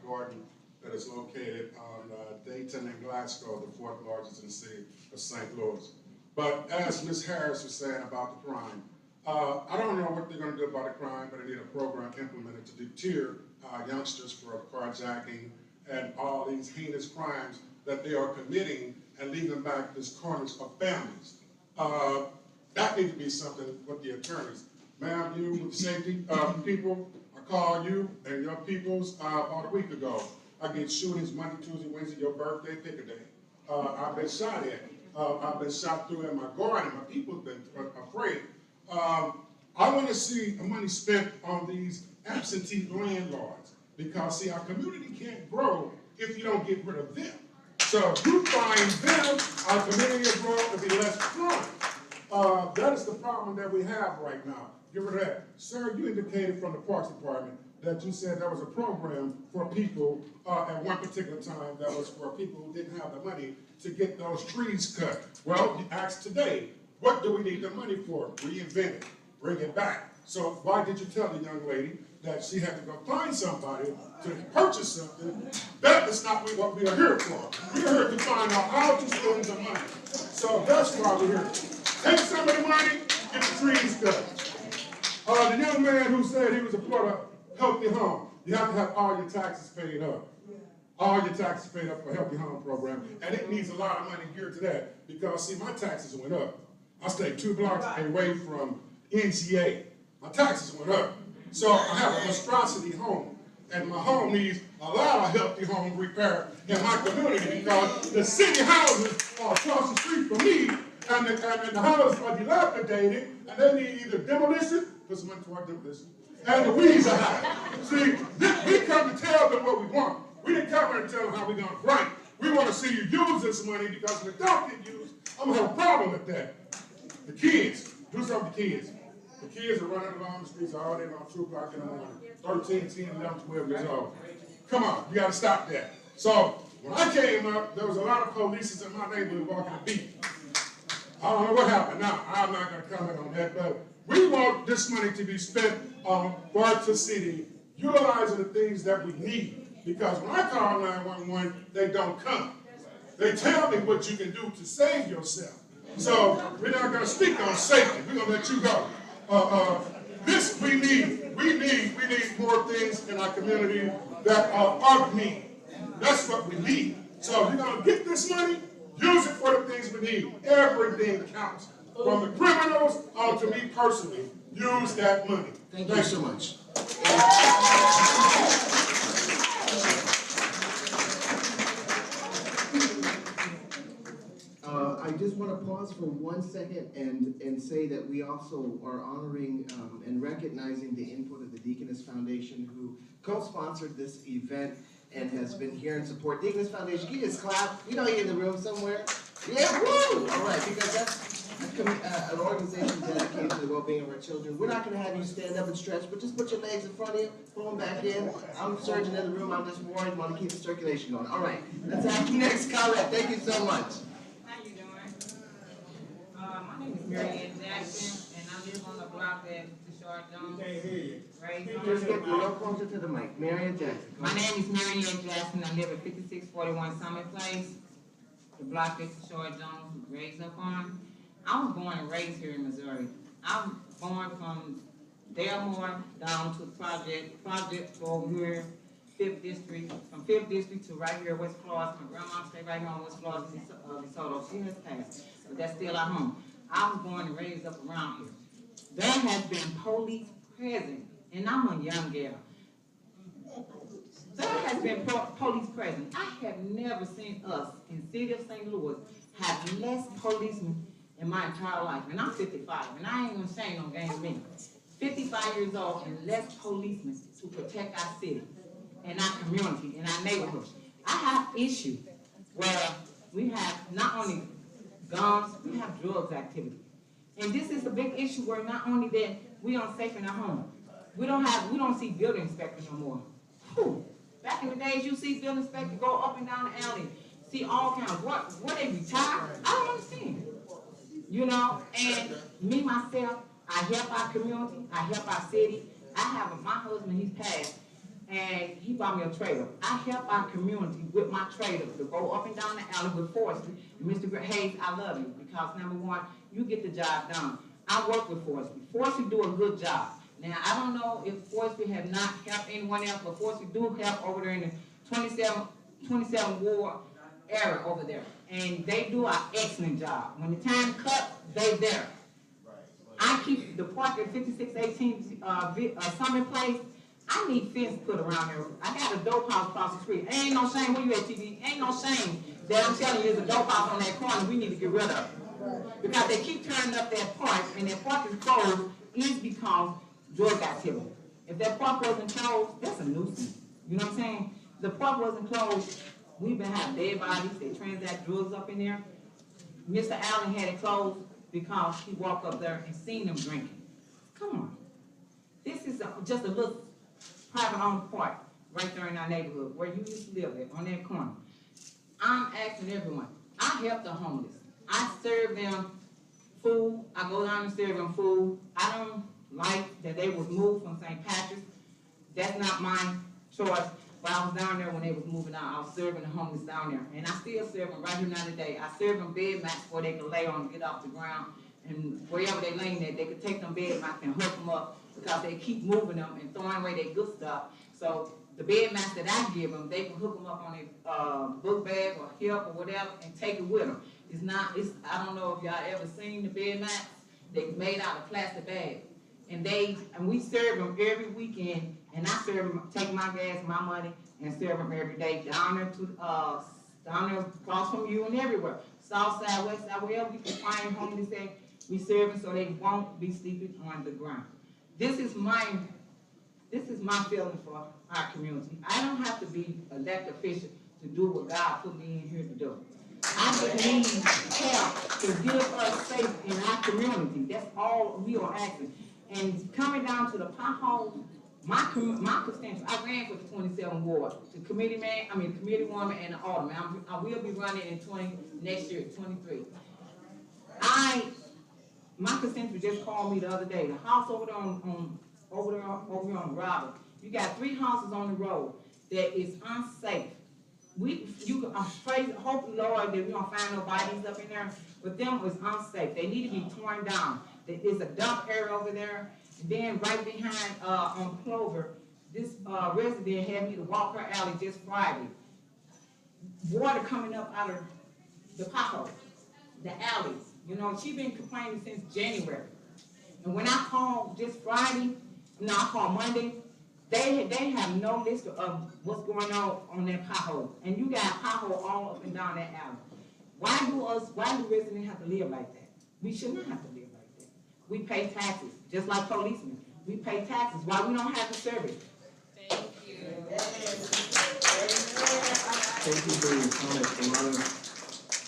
garden that is located on Dayton and Glasgow, the fourth largest in the city of St. Louis. But as Ms. Harris was saying about the crime, I don't know what they're going to do about the crime, but they need a program implemented to deter youngsters for carjacking and all these heinous crimes that they are committing and leaving back this carnage of families. That needs to be something with the attorneys. Ma'am, you with safety people, I called you and your peoples about a week ago. I get shootings Monday, Tuesday, Wednesday, your birthday, pick a day. I've been shot at. I've been shot through in my garden. My people have been afraid. I want to see the money spent on these absentee landlords, because see, our community can't grow if you don't get rid of them. So if you find them, our community will grow, to be less crime. That is the problem that we have right now. Get rid of that. Sir, you indicated from the Parks Department that you said there was a program for people at one particular time that was for people who didn't have the money to get those trees cut. Well, you asked today, what do we need the money for? Reinvent it, bring it back. So why did you tell the young lady that she had to go find somebody to purchase something? That is not what we are here for. We're here to find out how to spend the money. So that's why we're here. Take some of the money, get the trees cut. The young man who said he was a part of Healthy Home, you have to have all your taxes paid up. All your taxes paid up for Healthy Home program. And it needs a lot of money geared to that, because see, my taxes went up. I stay 2 blocks away from NCA. My taxes went up. So I have a monstrosity home, and my home needs a lot of Healthy Home repair in my community, because the city houses are across the street from me, and the houses are dilapidated, and they need either demolition, put some money toward demolition, and the weeds are high. See, we come to tell them what we want. We didn't come here to tell them how we're going to grind. We want to see you use this money, because if it don't get used, I'm going to have a problem with that. The kids, do something with the kids. The kids are running along the streets all day long, 2 o'clock in the morning, 13, 10, 11, 12 years old. Come on, you got to stop that. So when I came up, there was a lot of police in my neighborhood walking the beat. I don't know what happened now. I'm not going to comment on that, but we want this money to be spent on Bartow City, utilizing the things that we need. Because when I call 911, they don't come. They tell me what you can do to save yourself. So we're not going to speak on safety. We're going to let you go. This we need. We need more things in our community that are need. That's what we need. So we're going to get this money, use it for the things we need. Everything counts. From the criminals on to me personally. Use that money. Thank you so much. I just want to pause for 1 second and say that we also are honoring and recognizing the input of the Deaconess Foundation, who co-sponsored this event and has been here in support. Deaconess Foundation, can you just clap? You know you're in the room somewhere. Yeah, woo! All right, because that's an organization dedicated to the well-being of our children. We're not going to have you stand up and stretch, but just put your legs in front of you, pull them back in. I'm a surgeon in the room. I'm just worried. Want to keep the circulation going. All right, let's have the next comment. Thank you so much. How you doing? My name is Mary Ann Jackson, and I live on the block that Deshaun Jones. Right? Just get a little closer to the mic. Mary Ann Jackson. My name is Mary Ann Jackson. I live at 5641 Summit Place, the block that Deshaun Jones was raised up on. I was born and raised here in Missouri. I'm born from Delmore down to project over here, 5th District, from 5th District to right here, West Florida. My grandma stayed right here on West Florida, DeSoto. She has passed, but that's still our home. I was born and raised up around here. there has been police present, and I'm a young girl. There has been police present. I have never seen us in the city of St. Louis have less policemen in my entire life. And I'm 55, and I ain't gonna say no game me. 55 years old and less policemen to protect our city and our community and our neighborhood. I have issues where we have not only guns, we have drugs activity. And this is a big issue where not only that we unsafe in our home, we don't see building inspectors no more. Whew. Back in the days, you see building inspectors go up and down the alley, see all kinds of what they retire. I don't understand. You know, and me myself, I help our community, I help our city. I have my husband, he's passed, and he bought me a trailer. I help our community with my trailer to go up and down the alley with Forestry. And Mr. Hayes, I love you because number one, you get the job done. I work with Forestry. Forestry do a good job. Now, I don't know if Forestry have not helped anyone else, but Forestry do help over there in the 27 Ward area over there. And they do an excellent job. When the time cut, they there. I keep the park at 5618 Summit Place. I need fence put around there. I got a dope house across the street. Ain't no shame where you at, TV. Ain't no shame that I'm telling you there's a dope house on that corner we need to get rid of. Because they keep turning up that park, and that park is closed is because drug activity. If that park wasn't closed, that's a nuisance. You know what I'm saying? The park wasn't closed. We've been having dead bodies. They transact drugs up in there. Mr. Allen had it closed because he walked up there and seen them drinking. Come on. This is just a little private owned park right there in our neighborhood where you used to live at, on that corner. I'm asking everyone. I help the homeless. I serve them food. I go down and serve them food. I don't like that they was moved from St. Patrick's. That's not my choice. But I was down there when they was moving out. I was serving the homeless down there. And I still serve them right here now today. I serve them bed mats where they can lay on and get off the ground. And wherever they laying at, they could take them bed mats and hook them up because they keep moving them and throwing away their good stuff. So the bed mats that I give them, they can hook them up on a book bag or hip or whatever and take it with them. I don't know if y'all ever seen the bed mats. They're made out of plastic bags. And we serve them every weekend, and I serve them, take my gas, my money, and serve them every day down there across from you and everywhere. South side, west side, wherever we can find homeless at, we serve them so they won't be sleeping on the ground. This is my feeling for our community. I don't have to be elected official to do what God put me in here to do. I just need help to give us safe in our community. That's all we are asking. And coming down to the potholes, my constituency, I ran for the 27 ward, the committee woman and the alderman. I will be running in next year, 23. My constituency just called me the other day. The house over there on Robert, you got 3 houses on the road that is unsafe. Hope Lord that we don't find no bodies up in there, but them was unsafe. They need to be torn down. There's a dump area over there. And then right behind on Clover, this resident had me to walk her alley just Friday. Water coming up out of the potholes, the alleys. You know, she's been complaining since January. And when I called just Friday, I called Monday, they have no list of what's going on that pothole. And you got pothole all up and down that alley. Why do residents have to live like that? We should not have to live like that. We pay taxes, just like policemen. We pay taxes. Why we don't have the service? Thank you. Thank you for your comments. A lot of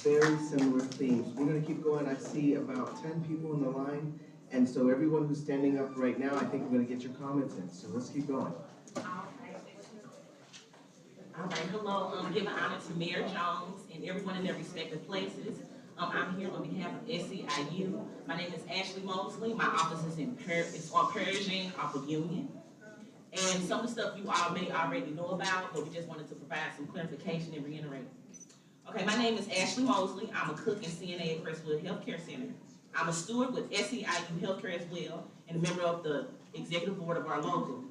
very similar themes. We're going to keep going. I see about 10 people in the line. And so everyone who's standing up right now, I think we're going to get your comments in. So let's keep going. All right, hello. Giving honor to Mayor Jones and everyone in their respective places. I'm here on behalf of SEIU. My name is Ashley Mosley. My office is on Pershing off of Union. And some of the stuff you all may already know about, but we just wanted to provide some clarification and reiterate. Okay, my name is Ashley Mosley. I'm a cook and CNA at Crestwood Healthcare Center. I'm a steward with SEIU Healthcare as well, and a member of the executive board of our local.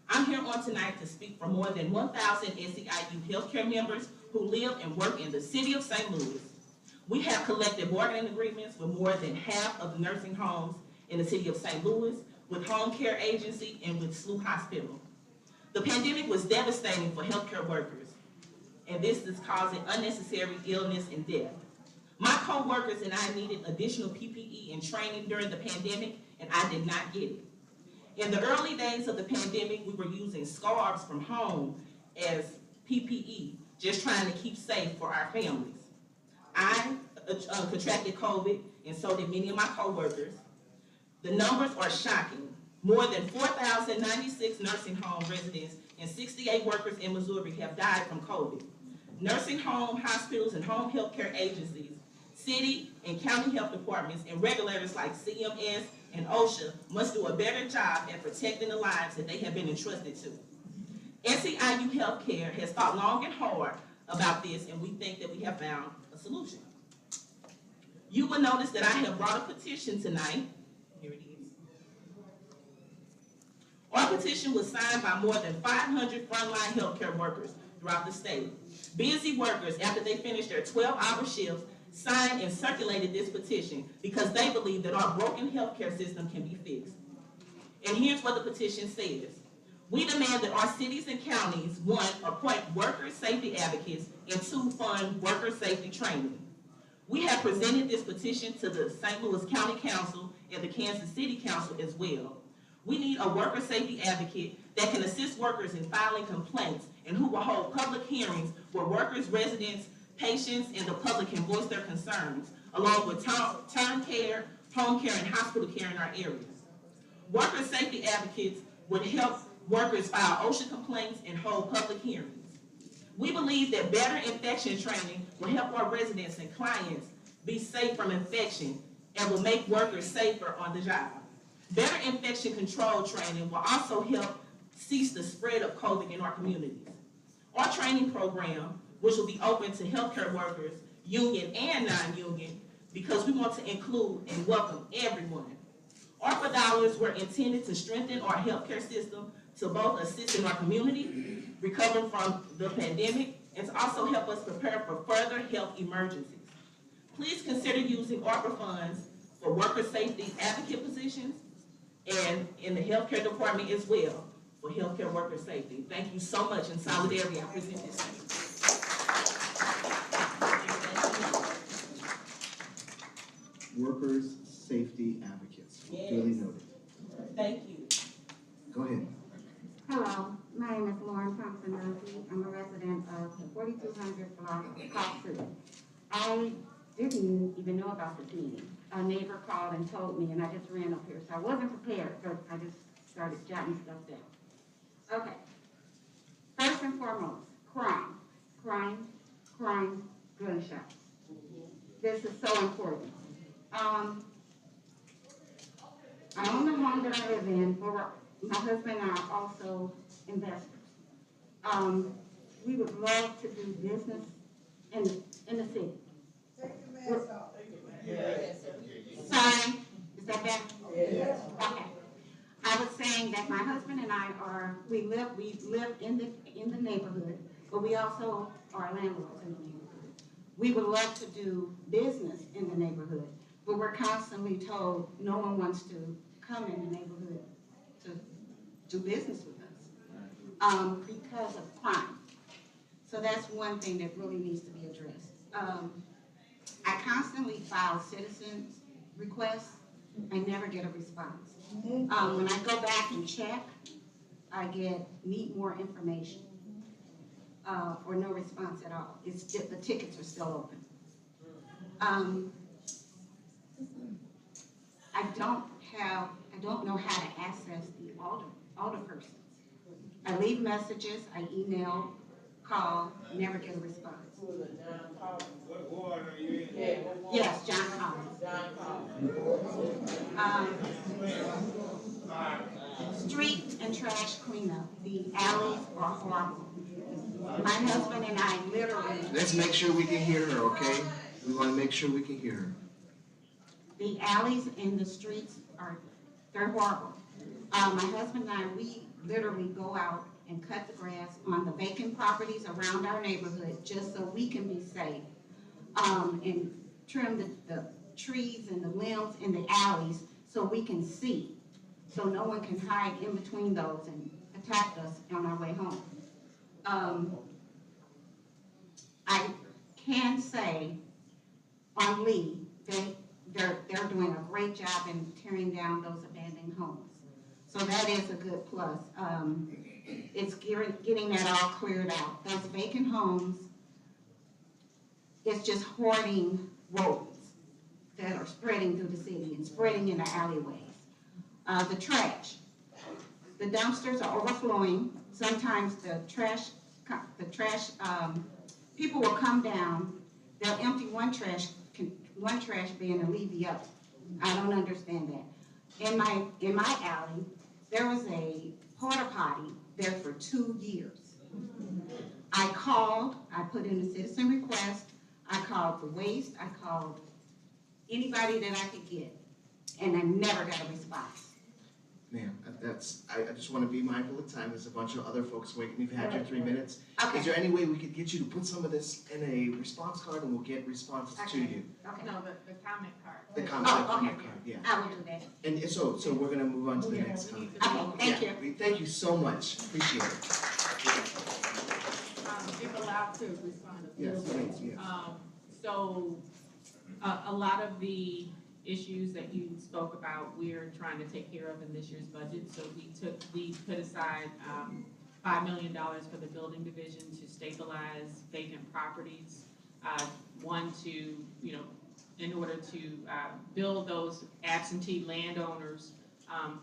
I'm here on tonight to speak for more than 1,000 SEIU healthcare members who live and work in the city of St. Louis. We have collective bargaining agreements with more than half of the nursing homes in the city of St. Louis, with Home Care Agency, and with SLU Hospital. The pandemic was devastating for healthcare workers, and this is causing unnecessary illness and death. My co-workers and I needed additional PPE and training during the pandemic, and I did not get it. In the early days of the pandemic, we were using scarves from home as PPE, just trying to keep safe for our families. I contracted COVID, and so did many of my co-workers. The numbers are shocking. More than 4,096 nursing home residents and 68 workers in Missouri have died from COVID. Nursing home, hospitals, and home health care agencies, city and county health departments, and regulators like CMS and OSHA must do a better job at protecting the lives that they have been entrusted to. SEIU Healthcare has thought long and hard about this, and we think that we have found a solution. You will notice that I have brought a petition tonight. Here it is. Our petition was signed by more than 500 frontline healthcare workers throughout the state. Busy workers, after they finished their 12-hour shifts, signed and circulated this petition because they believe that our broken healthcare system can be fixed. And here's what the petition says. We demand that our cities and counties, 1, appoint worker safety advocates, and 2, fund worker safety training. We have presented this petition to the St. Louis County Council and the Kansas City Council as well. We need a worker safety advocate that can assist workers in filing complaints and who will hold public hearings where workers, residents, patients, and the public can voice their concerns, along with term care, home care, and hospital care in our areas. Worker safety advocates would help workers file OSHA complaints and hold public hearings. We believe that better infection training will help our residents and clients be safe from infection and will make workers safer on the job. Better infection control training will also help cease the spread of COVID in our communities. Our training program, which will be open to healthcare workers, union and non-union, because we want to include and welcome everyone. Arpa dollars were intended to strengthen our healthcare system to both assist in our community, recovering from the pandemic, and to also help us prepare for further health emergencies. Please consider using ARPA funds for worker safety advocate positions and in the healthcare department as well for healthcare worker safety. Thank you so much. In solidarity, I present this to you. Workers safety advocates. Yes. Duly noted. Thank you. Go ahead. Hello, my name is Lauren Thompson-Murphy. I'm a resident of the 4200 block of Park City. I didn't even know about this meeting. A neighbor called and told me, and I just ran up here. So I wasn't prepared, but I just started jotting stuff down. Okay. First and foremost, crime, gunshots. This is so important. I own the home that I live in, but my husband and I are also investors. We would love to do business in the city. Take your mask off. Sorry, is that better? Yes. Okay. I was saying that my husband and I we live in the neighborhood, but we also are landlords in the neighborhood. We would love to do business in the neighborhood, but we're constantly told no one wants to come in the neighborhood to do business with us because of crime. So that's one thing that really needs to be addressed. I constantly file citizen requests. I never get a response. When I go back and check, I need more information or no response at all. It's just, the tickets are still open. I don't know how to access the alderpersons. I leave messages, I email, call, never get a response. What ward are you in? Yes, John Collins. Street and trash cleanup. The alleys are horrible. My husband and I literally. Let's make sure we can hear her, okay? We want to make sure we can hear her. The alleys in the streets they're horrible. My husband and I, we literally go out and cut the grass on the vacant properties around our neighborhood just so we can be safe. And trim the trees and the limbs in the alleys so we can see, so no one can hide in between those and attack us on our way home. I can say on Lee, they're doing a great job in tearing down those abandoned homes. So that is a good plus. It's getting that all cleared out. Those vacant homes, it's just hoarding rodents that are spreading through the city and spreading in the alleyways. The trash. The dumpsters are overflowing. Sometimes the trash people will come down, they'll empty one trash bin and leave the other. I don't understand that. In my alley, there was a porta potty there for 2 years. I called, I put in a citizen request, I called the waste, I called anybody that I could get, and I never got a response. Ma'am, I just want to be mindful of time. There's a bunch of other folks waiting. You've had your 3 minutes. Okay. Is there any way we could get you to put some of this in a response card and we'll get responses to you? Okay. No, the comment card. The comment card, yeah. I will do that. And so we're gonna move on to the next comment. Okay, thank you. Thank you so much. Appreciate it. If allowed to respond. Yes, please, yes. So a lot of the issues that you spoke about, we're trying to take care of in this year's budget. So we put aside $5 million for the building division to stabilize vacant properties. One, in order to build those absentee landowners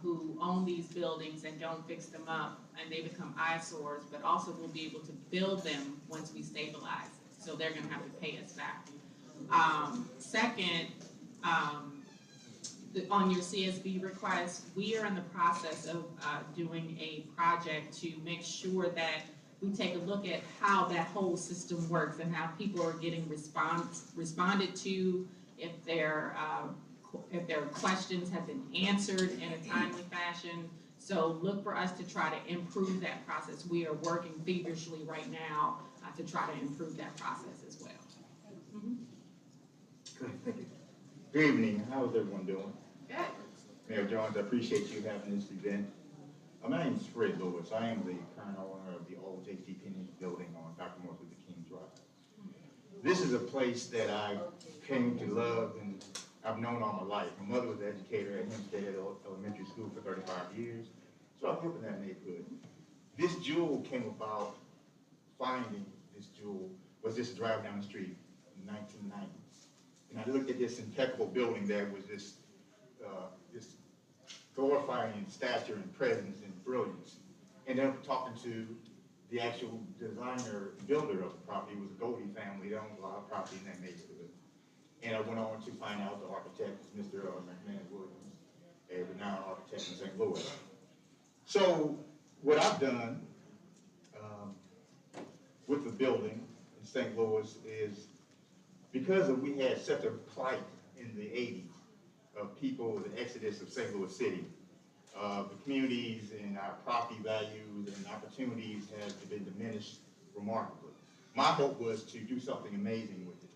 who own these buildings and don't fix them up, and they become eyesores, but also we'll be able to build them once we stabilize. So they're gonna have to pay us back. Second, on your CSB request, we are in the process of doing a project to make sure that we take a look at how that whole system works and how people are getting responded to, if their questions have been answered in a timely fashion. So look for us to try to improve that process. We are working feverishly right now to try to improve that process as well. Good, thank you. Good evening. How is everyone doing? Good. Mayor Jones, I appreciate you having this event. My name is Fred Lewis. I am the current owner of the old J.C. Penney building on Dr. Martin Luther King Drive. This is a place that I came to love and I've known all my life. My mother was an educator at Hempstead Elementary School for 35 years, so I grew up in that neighborhood. This jewel came about, finding this jewel was just driving down the street in 1990. And I looked at this impeccable building that was this glorifying stature and presence and brilliance. And then talking to the actual designer and builder of the property. It was a Goldie family that owned a lot of property in that neighborhood. And I went on to find out the architect was Mr. McMahon Williams, a renowned architect in St. Louis. So what I've done with the building in St. Louis is, because we had such a plight in the 80s of people, the exodus of St. Louis City, the communities and our property values and opportunities have been diminished remarkably. My hope was to do something amazing with it.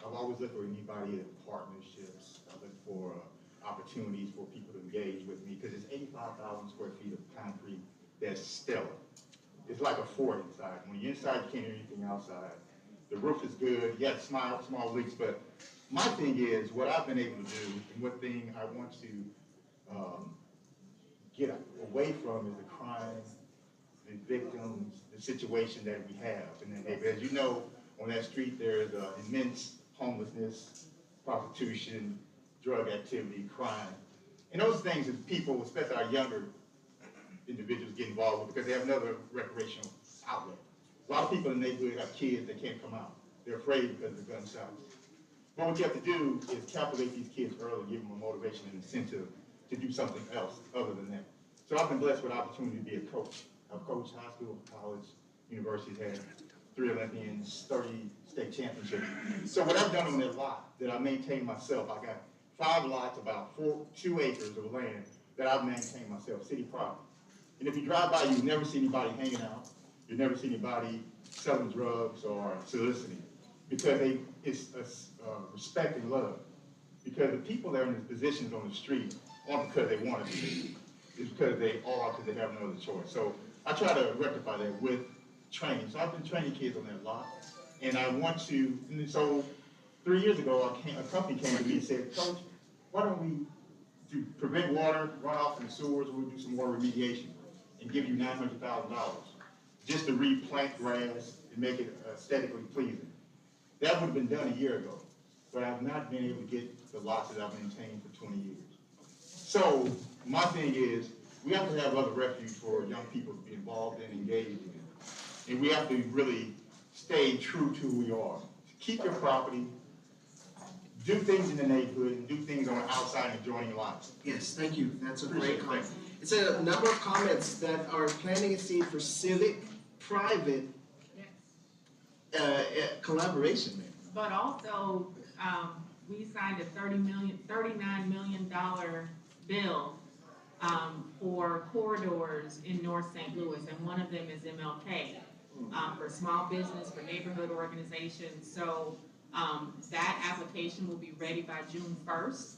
I've always looked for anybody in partnerships. I look for opportunities for people to engage with me, because it's 85,000 square feet of concrete that's stellar. It's like a fort inside. When you're inside, you can't hear anything outside. The roof is good. You have small leaks, but my thing is, what I've been able to do, and what thing I want to get away from, is the crime, the victims, the situation that we have in that neighborhood. As you know, on that street there is immense homelessness, prostitution, drug activity, crime. And those things that people, especially our younger individuals, get involved with because they have another recreational outlet. A lot of people in the neighborhood have kids that can't come out. They're afraid because of the gun shots. But what you have to do is captivate these kids early, give them a motivation and incentive to do something else other than that. So I've been blessed with the opportunity to be a coach. I've coached high school, college, universities, had 3 Olympians, 30 state championships. So what I've done on that lot that I maintain myself, I got 5 lots, about 2 acres of land that I've maintained myself, city property. And if you drive by, you never see anybody hanging out. You never see anybody selling drugs or soliciting, because it's respect and love. Because the people that are in the positions on the street aren't because they wanted to be. It's because they are, because they have no other choice. So I try to rectify that with training. So I've been training kids on that a lot. And I want to, and so 3 years ago, a company came to me and said, Coach, why don't we to prevent water runoff in the sewers, we'll do some more remediation and give you $900,000 just to replant grass and make it aesthetically pleasing. That would have been done a year ago, but I've not been able to get the lots that I've maintained for 20 years. So my thing is, we have to have other refuge for young people to be involved in, engaged in. And we have to really stay true to who we are. Keep your property, do things in the neighborhood, and do things on the outside and adjoining lots. Yes, thank you. That's a great comment. It's a number of comments that are planting a seed for civic, private collaboration there. But also, we signed a $39 million bill for corridors in North St. Louis, and one of them is MLK, for small business, for neighborhood organizations. So that application will be ready by June 1st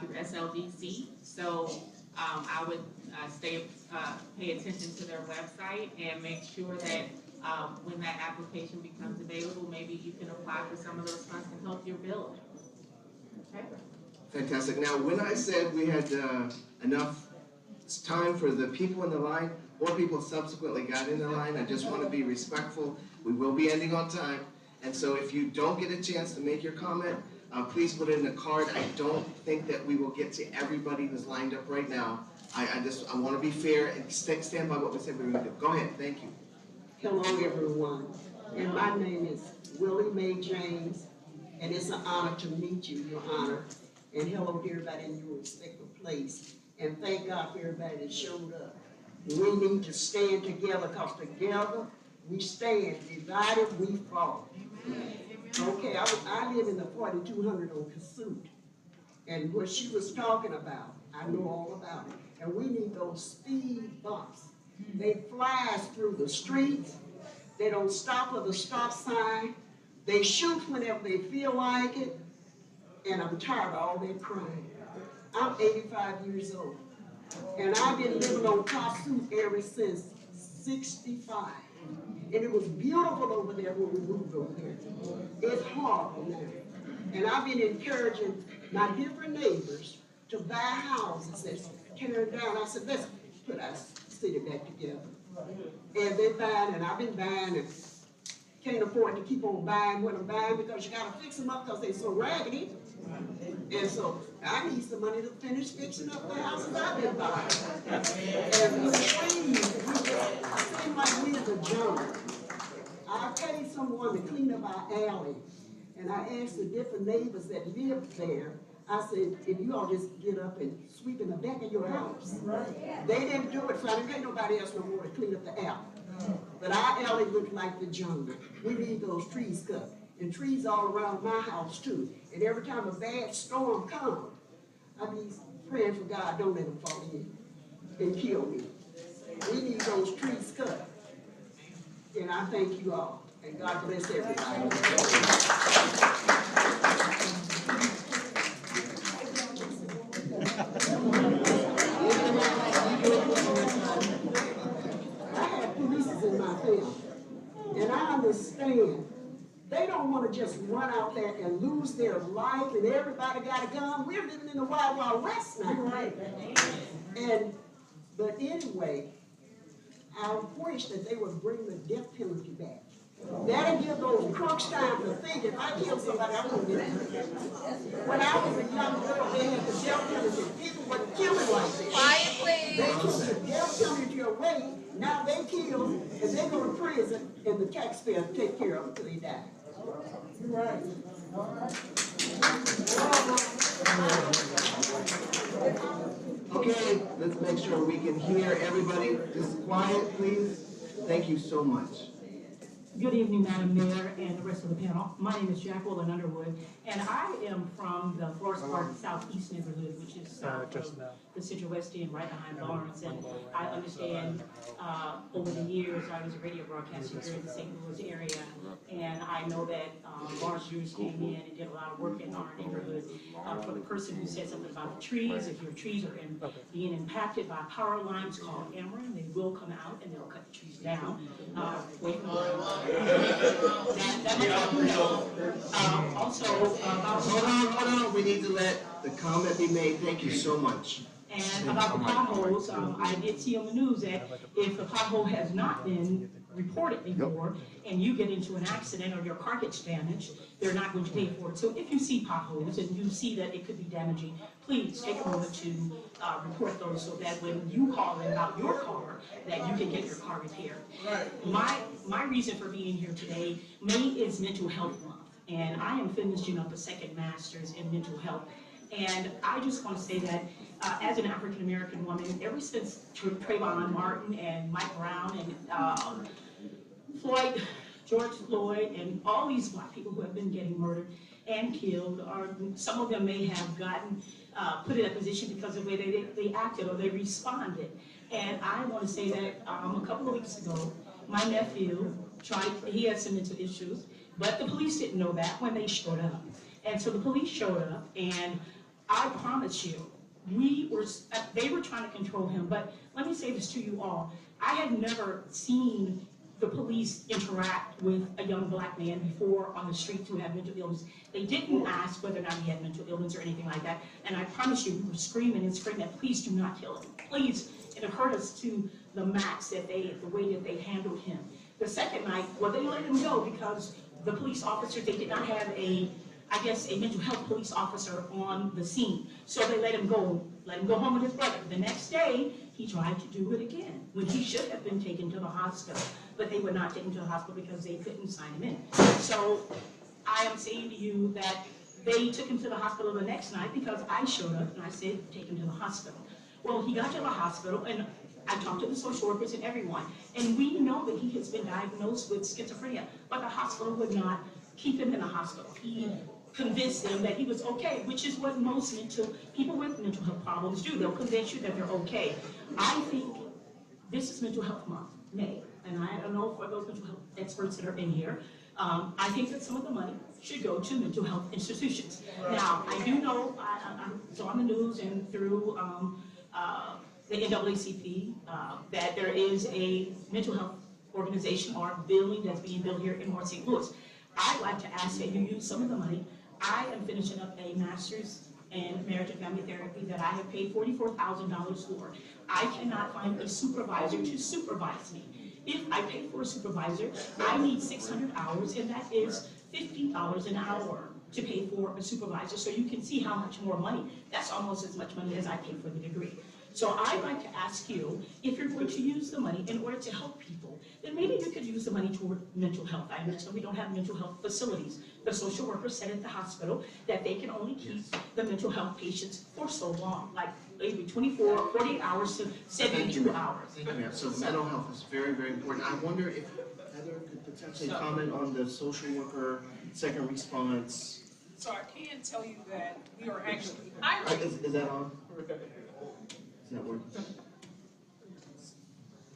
through SLDC. So I would pay attention to their website and make sure that when that application becomes available, maybe you can apply for some of those funds to help your bill. Okay. Fantastic. Now, when I said we had enough time for the people in the line, more people subsequently got in the line. I just want to be respectful. We will be ending on time. And so if you don't get a chance to make your comment, please put it in a card. I don't think that we will get to everybody who's lined up right now. I want to be fair and stand by what we said we were going to do. Go ahead. Thank you. Hello, everyone. And my name is Willie Mae James, and it's an honor to meet you, Your Honor. And hello to everybody in your respective place. And thank God for everybody that showed up. We need to stand together, because together we stand. Divided we fall. Okay, I live in the 4200 on Kasuth. And what she was talking about, I know all about it. And we need those speed bumps. They fly through the streets. They don't stop at the stop sign. They shoot whenever they feel like it. And I'm tired of all that crying. I'm 85 years old. And I've been living on Kasuth ever since 65. And it was beautiful over there when we moved over there. It's horrible now. And I've been encouraging my different neighbors to buy houses that's tearing down. I said, let's put our city back together. And they're buying, and I've been buying, and can't afford to keep on buying what I'm buying, because you got to fix them up because they're so raggedy. And so I need some money to finish fixing up the houses I've been buying. And the trees, it seems like we're the jungle. I paid someone to clean up our alley, and I asked the different neighbors that lived there, I said, if you all just get up and sweep in the back of your house. They didn't do it, so I didn't pay nobody else no more to clean up the alley. But our alley looked like the jungle. We need those trees cut. And trees all around my house too. And every time a bad storm comes, I be praying for God, don't let them fall in and kill me. We need those trees cut. And I thank you all. And God bless everybody. I have police in my family. And I understand. They don't want to just run out there and lose their life and everybody got a gun. We're living in the Wild Wild West now. Right. But anyway, I wish that they would bring the death penalty back. That'll give those crooks time to think. If I kill somebody, I wouldn't get it. When I was a young girl, they had the death penalty. People were killing like this. Quiet, please. They took the death penalty away. Now they kill and they go to prison, and the taxpayer take care of them until they die. Right. Okay, let's make sure we can hear everybody. Just quiet, please. Thank you so much. Good evening, Madam Mayor and the rest of the panel. My name is Jacqueline Underwood, and I am from the Florence Park Southeast neighborhood, which is south of the Central West End, right behind Lawrence. And I understand over the years, I was a radio broadcaster here in the St. Louis area, and I know that Lawrence Jews came in and did a lot of work in our neighborhood. For the person who said something about the trees, if your trees are being impacted by power lines, call Ameren. They will come out and they'll cut the trees down. Also, hold on, we need to let the comment be made. Thank you so much. And about the potholes, I did see on the news that if the pothole has not been reported before, and you get into an accident or your car gets damaged, they're not going to pay for it. So if you see potholes and you see that it could be damaging, please take a moment to report those so that when you call in about your car, that you can get your car repaired. My reason for being here today, May is Mental Health Month, and I am finishing up a second master's in mental health. And I just want to say that as an African-American woman, ever since Trayvon Martin and Mike Brown and George Floyd, and all these black people who have been getting murdered and killed, or some of them may have gotten put in a position because of the way they acted or they responded. And I want to say that a couple of weeks ago, my nephew he had some mental issues, but the police didn't know that when they showed up. And so the police showed up, and I promise you, they were trying to control him. But let me say this to you all. I had never seen the police interact with a young black man before on the street who had mental illness. They didn't ask whether or not he had mental illness or anything like that. And I promise you, we were screaming and screaming that please do not kill him. Please. It hurt us to the max the way that they handled him. The second night, well, they let him go because the police officers, they did not have a mental health police officer on the scene. So they let him go home with his brother. The next day, he tried to do it again when he should have been taken to the hospital. But they would not take him to the hospital because they couldn't sign him in. So I am saying to you that they took him to the hospital the next night because I showed up and I said, take him to the hospital. Well, he got to the hospital and I talked to the social workers and everyone. And we know that he has been diagnosed with schizophrenia, but the hospital would not keep him in the hospital. He convinced them that he was okay, which is what most people with mental health problems do. They'll convince you that they're okay. I think this is Mental Health Month, May, and I don't know for those mental health experts that are in here, I think that some of the money should go to mental health institutions. Now, I do know, I saw on the news and through the NAACP that there is a mental health organization or building that's being built here in North St. Louis. I'd like to ask that you use some of the money. I am finishing up a master's in marriage and family therapy that I have paid $44,000 for. I cannot find a supervisor to supervise me. If I pay for a supervisor, I need 600 hours, and that is $50 an hour to pay for a supervisor. So you can see how much more money. That's almost as much money as I pay for the degree. So I'd like to ask you, if you're going to use the money in order to help people, then maybe you could use the money toward mental health. I understand we don't have mental health facilities. The social worker said at the hospital that they can only keep the mental health patients for so long, like maybe 24, 48 hours to 72 hours. Thank you, ma'am. So mental health is very, very important. I wonder if Heather could potentially comment on the social worker second response. So I can tell you that we are actually hiring. Is that on? Is that working?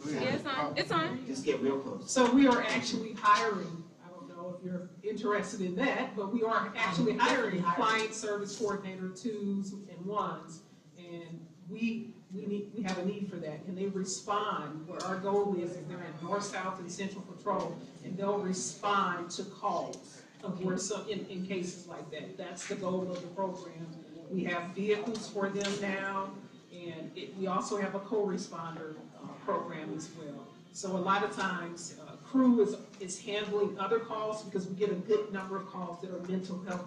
Yeah, it's on. It's on. Just get real close. So we are actually hiring, I don't know if you're interested in that, but we are actually hiring client service coordinator 2s and 1s. And we have a need for that. And they respond, where our goal is they're in North, South, and Central Patrol, and they'll respond to calls of where in cases like that. That's the goal of the program. We have vehicles for them now, and we also have a co-responder program as well. So a lot of times, crew is handling other calls because we get a good number of calls that are mental health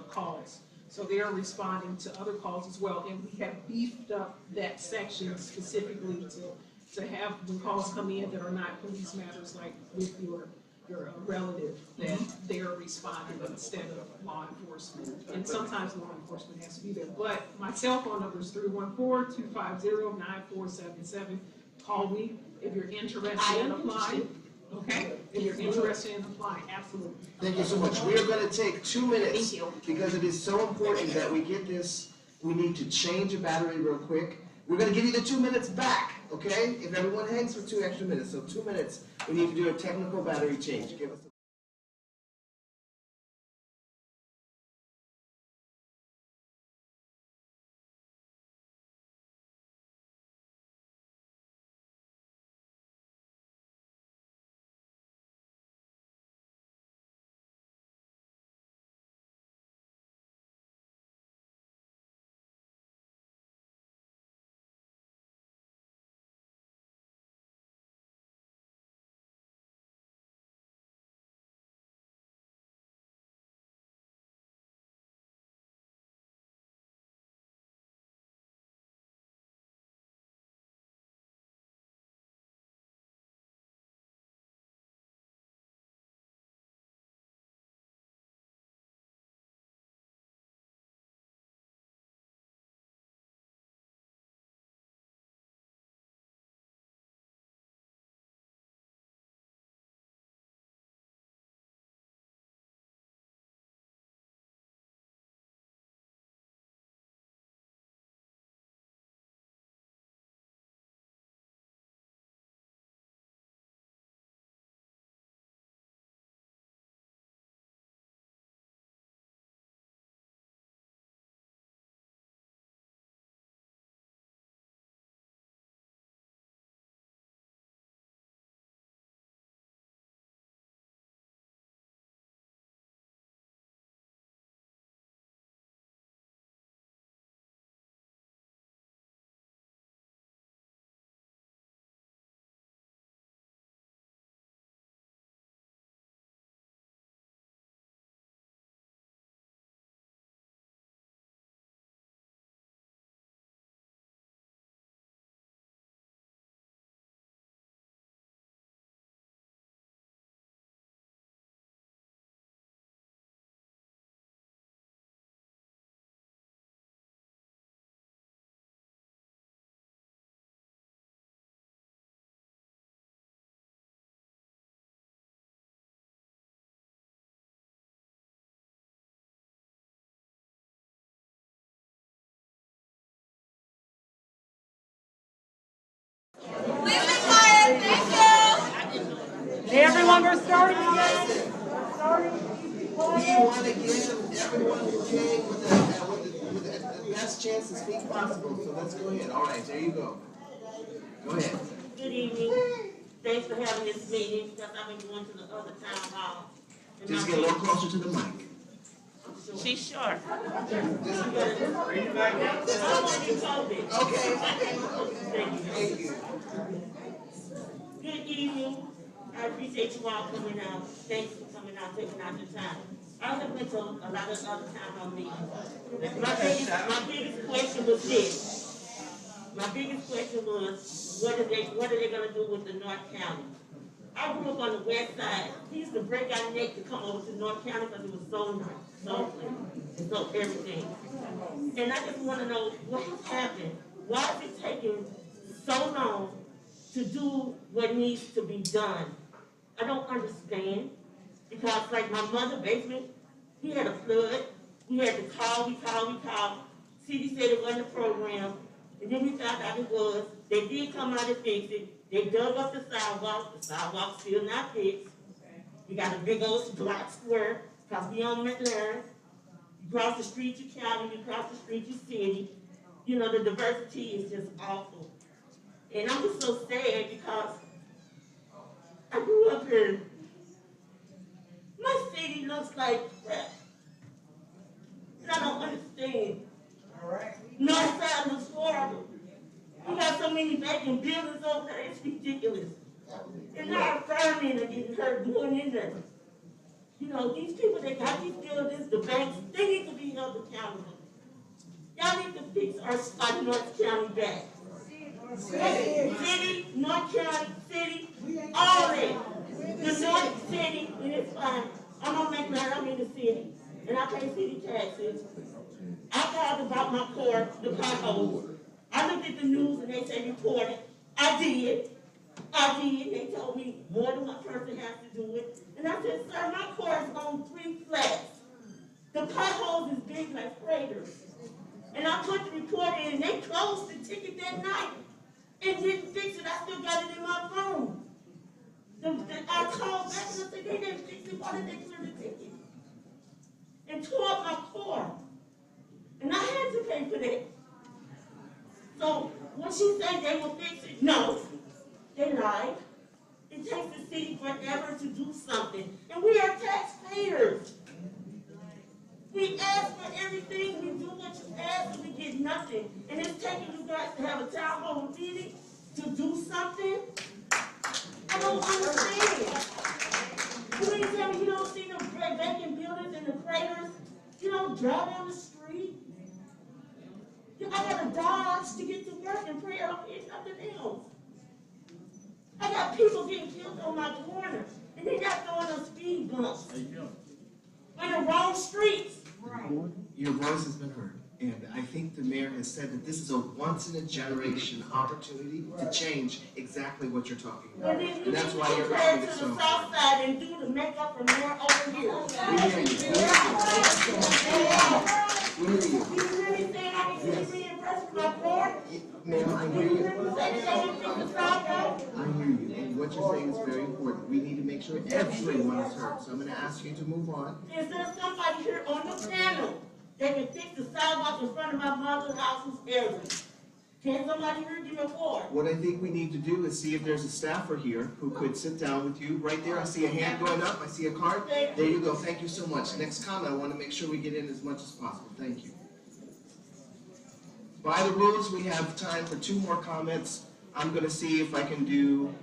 calls. So they are responding to other calls as well, and we have beefed up that section specifically to have when calls come in that are not police matters, like with your relative, that they are responding instead of law enforcement. And sometimes law enforcement has to be there. But my cell phone number is 314-250-9477. Call me if you're interested in applying. Okay? If you're interested in applying, absolutely. Thank you so much. We are going to take 2 minutes because it is so important that we get this. We need to change a battery real quick. We're going to give you the 2 minutes back, okay? If everyone hangs for 2 extra minutes, so 2 minutes, we need to do a technical battery change. Give us Everyone, we're starting again. We want to give everyone who came with the best chance to speak possible, so let's go ahead. All right, there you go. Go ahead. Good evening. Thanks for having this meeting, because I've been going to the other town hall. Just get a little closer to the mic. She's short. Okay. Thank you. Good evening. I appreciate you all coming out. Thanks for coming out, taking out your time. I have been to a lot of other town hall meetings. My biggest question was this. My biggest question was, what are they gonna do with the North County? I grew up on the west side. We used to break our neck to come over to North County because it was so nice, so clean, so everything. And I just want to know what has happened. Why is it taking so long to do what needs to be done? I don't understand. Because like my mother's basement, we had a flood. We had to call, we called. City said it wasn't a program. And then we found out it was. They did come out and fix it. They dug up the sidewalk. The sidewalk's still not fixed. We got a big old black square because we on McLaren. You cross the street, you county. You cross the street, you city. You know, the diversity is just awful. And I'm just so sad because I grew up here. My city looks like crap. And I don't understand. North side looks horrible. We got so many vacant buildings over there, it's ridiculous. And now our firemen are getting hurt going in there. You know, these people that got these buildings, the banks, they need to be held accountable. Y'all need to fix our spot North County back. City, North County, city, all that. The North City, and it's fine. I'm on McLaren, I'm in the city, and I pay city taxes. I called about my car, the potholes. I looked at the news and they say report it. I did. I did. They told me more than one person has to do it. And I said, sir, my car is on 3 flats. The potholes is big like craters. And I put the report in, and they closed the ticket that night and didn't fix it. I still got it in my phone. I called back and I said, they didn't fix it. Why did they clear the ticket? And tore up my car. And I had to pay for that. So when she said they will fix it, no, they lied. It takes the city forever to do something. And we are taxpayers. We ask for everything, we do what you ask, and we get nothing. And it's taking you guys to have a town hall meeting to do something? I don't understand. You mean to tell me you don't see the vacant buildings and the craters? You don't drive down the street? I gotta dodge to get to work and pray I don't hit nothing else. I got people getting killed on my corner, and they got throwing on speed bumps. On the wrong streets. Right. Your voice has been heard, and I think the mayor has said that this is a once-in-a-generation opportunity to change exactly what you're talking about. And that's why you're making it so to the south side and do the makeup for mayor over here. We hear you. We hear you. You really think I need to be reimbursed for my car? Ma'am, I hear you. I hear you, and what you're saying is very important. We need to make sure everyone is heard, so I'm going to ask you to move on. Is there somebody here on the panel that can fix the sidewalk in front of my mother's house who's elderly? Can somebody here give me a ward? What I think we need to do is see if there's a staffer here who could sit down with you. Right there, I see a hand going up, I see a card. There you go, thank you so much. Next comment, I want to make sure we get in as much as possible. Thank you. By the rules, we have time for 2 more comments. I'm going to see if I can do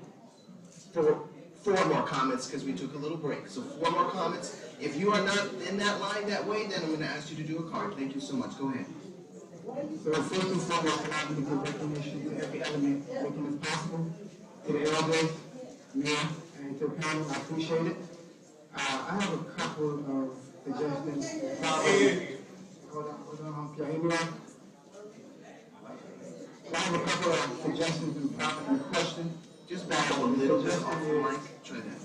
four more comments because we took a little break. So 4 more comments. If you are not in that line that way, then I'm going to ask you to do a card. Thank you so much. Go ahead. So first and foremost, allow me to give recognition to every element making this possible. To the elders, me, and to the panel, I appreciate it. I have a couple of suggestions. Hold on, can you hear me now? I have a couple of suggestions and question. Just back up a little bit off the mic. Try that.